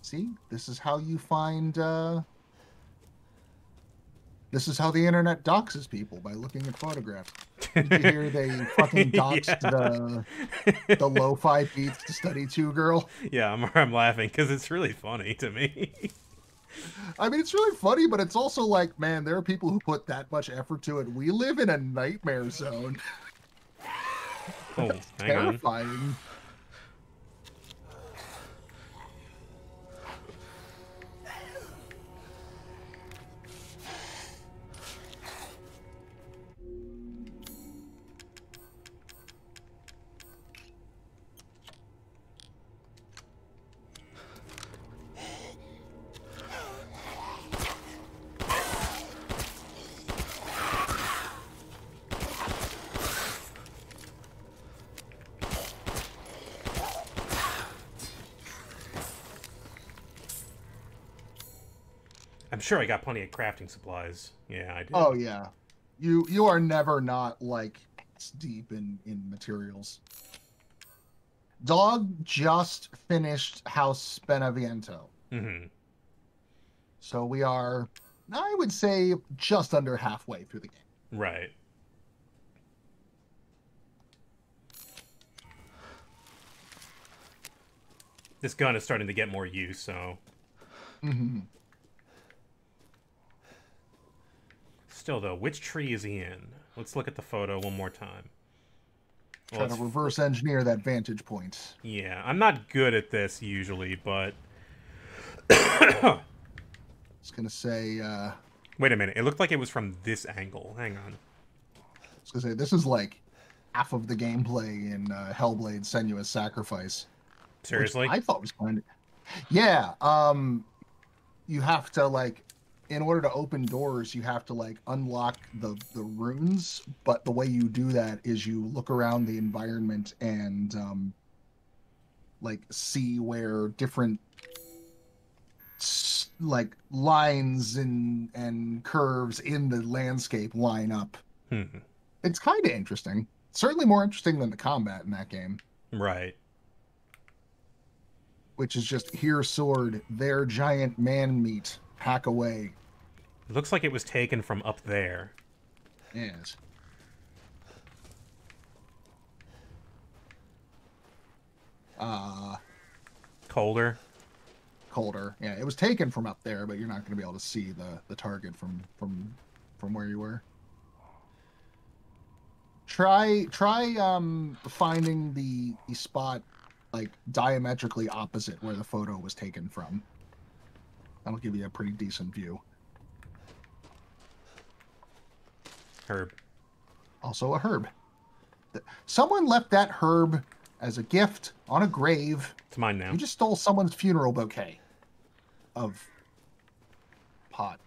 See, this is how you find. This is how the internet doxes people, by looking at photographs. Did you hear they fucking doxed the lo-fi beats to study 2 girl? Yeah, I'm laughing because it's really funny to me. I mean, it's really funny, but it's also like, man, there are people who put that much effort to it. We live in a nightmare zone. Oh, hang on. Terrifying. I'm sure I got plenty of crafting supplies. Yeah, I did. Oh yeah, you are never not like deep in materials. Dog just finished House Beneviento, Mm-hmm. so we are, I would say, just under halfway through the game. Right. This gun is starting to get more use, so... Mm-hmm. Still, though, which tree is he in? Let's look at the photo one more time. Try to reverse engineer that vantage point. Yeah, I'm not good at this usually, but... I was gonna say, Wait a minute, it looked like it was from this angle. Hang on. I was gonna say, this is like half of the gameplay in Hellblade: Senua's Sacrifice. Seriously? I thought was kind of... Yeah, you have to, like, in order to open doors, you have to, like, unlock the runes, but the way you do that is you look around the environment and, like, see where different, like, lines and curves in the landscape line up. It's kind of interesting. Certainly more interesting than the combat in that game. Right. Which is just here sword, there giant man meat, hack away. It looks like it was taken from up there. Yes. Colder? Colder. Yeah, it was taken from up there, but you're not going to be able to see the target from where you were. Try finding the spot like diametrically opposite where the photo was taken from. That'll give you a pretty decent view. Herb. Also a herb. Someone left that herb as a gift on a grave. It's mine now. You just stole someone's funeral bouquet of pot.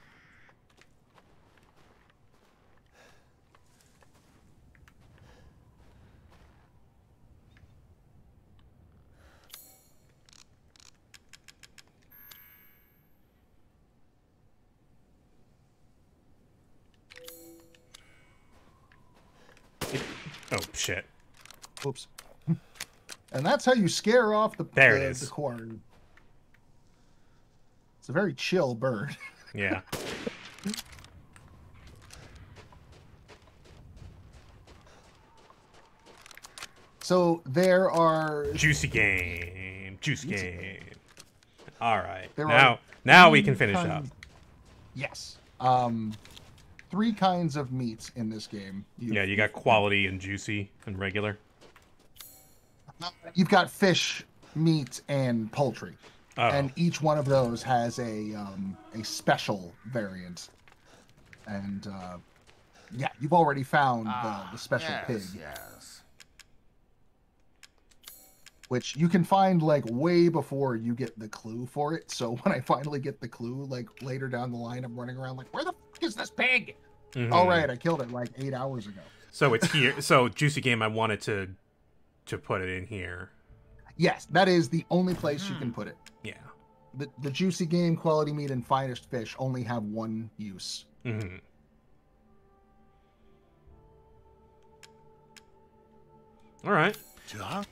Oh, shit. Oops. And that's how you scare off the quarry. It's a very chill bird. Yeah. So there are... Juicy game. Juicy game. All right. There Now we can finish up. Yes. 3 kinds of meats in this game. You got quality and juicy and regular. You've got fish, meat, and poultry. Oh. And each one of those has a special variant. And yeah, you've already found the special pig. Yes. Which you can find like way before you get the clue for it. So when I finally get the clue, like later down the line, I'm running around like, where the fuck is this pig? Mm-hmm. All right, I killed it like 8 hours ago. So it's here. So Juicy Game, I wanted to put it in here. Yes, that is the only place you can put it. Yeah. The Juicy Game, Quality Meat, and Finest Fish only have one use. Mm-hmm. All right.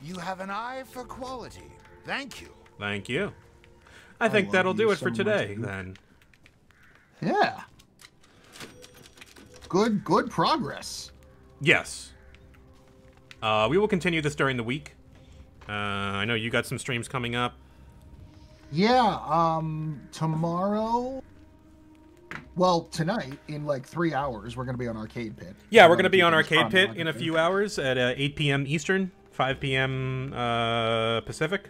You have an eye for quality. Thank you. Thank you. I think love that'll do you it for so today, much. then. Yeah. Good progress. Yes. We will continue this during the week. I know you got some streams coming up. Yeah, tomorrow. Well, tonight, in like 3 hours, we're going to be on Arcade Pit. Yeah, we're going to be on Arcade Pit in a few hours at 8 p.m. Eastern, 5 p.m. Pacific.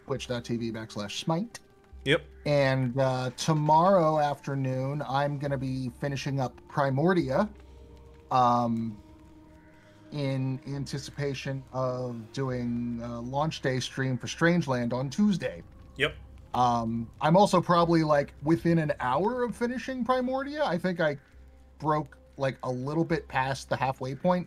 Twitch.tv/Smite. Yep. And tomorrow afternoon, I'm going to be finishing up Primordia in anticipation of doing a launch day stream for Strangeland on Tuesday. Yep. I'm also probably like within an hour of finishing Primordia. I think I broke like a little bit past the halfway point.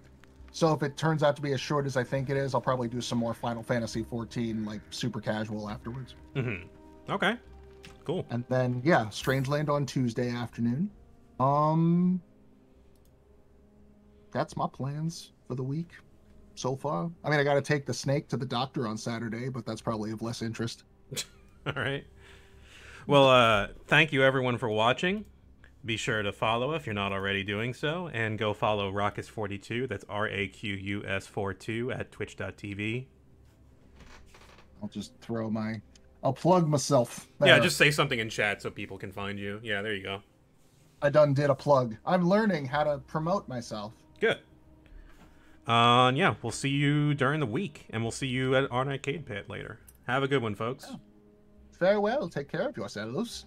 So if it turns out to be as short as I think it is, I'll probably do some more Final Fantasy 14 like super casual afterwards. Mm-hmm. Okay. Cool. And then yeah, Strangeland on Tuesday afternoon. That's my plans for the week so far. I mean, I got to take the snake to the doctor on Saturday, but that's probably of less interest. All right. Well, thank you everyone for watching. Be sure to follow if you're not already doing so, and go follow Raqus42. That's RAQUS42 at twitch.tv. I'll plug myself. Yeah, just say something in chat so people can find you. Yeah, there you go. I done did a plug. I'm learning how to promote myself. Good. Yeah, we'll see you during the week, and we'll see you on Arcade Pit later. Have a good one, folks. Farewell. Take care of yourselves.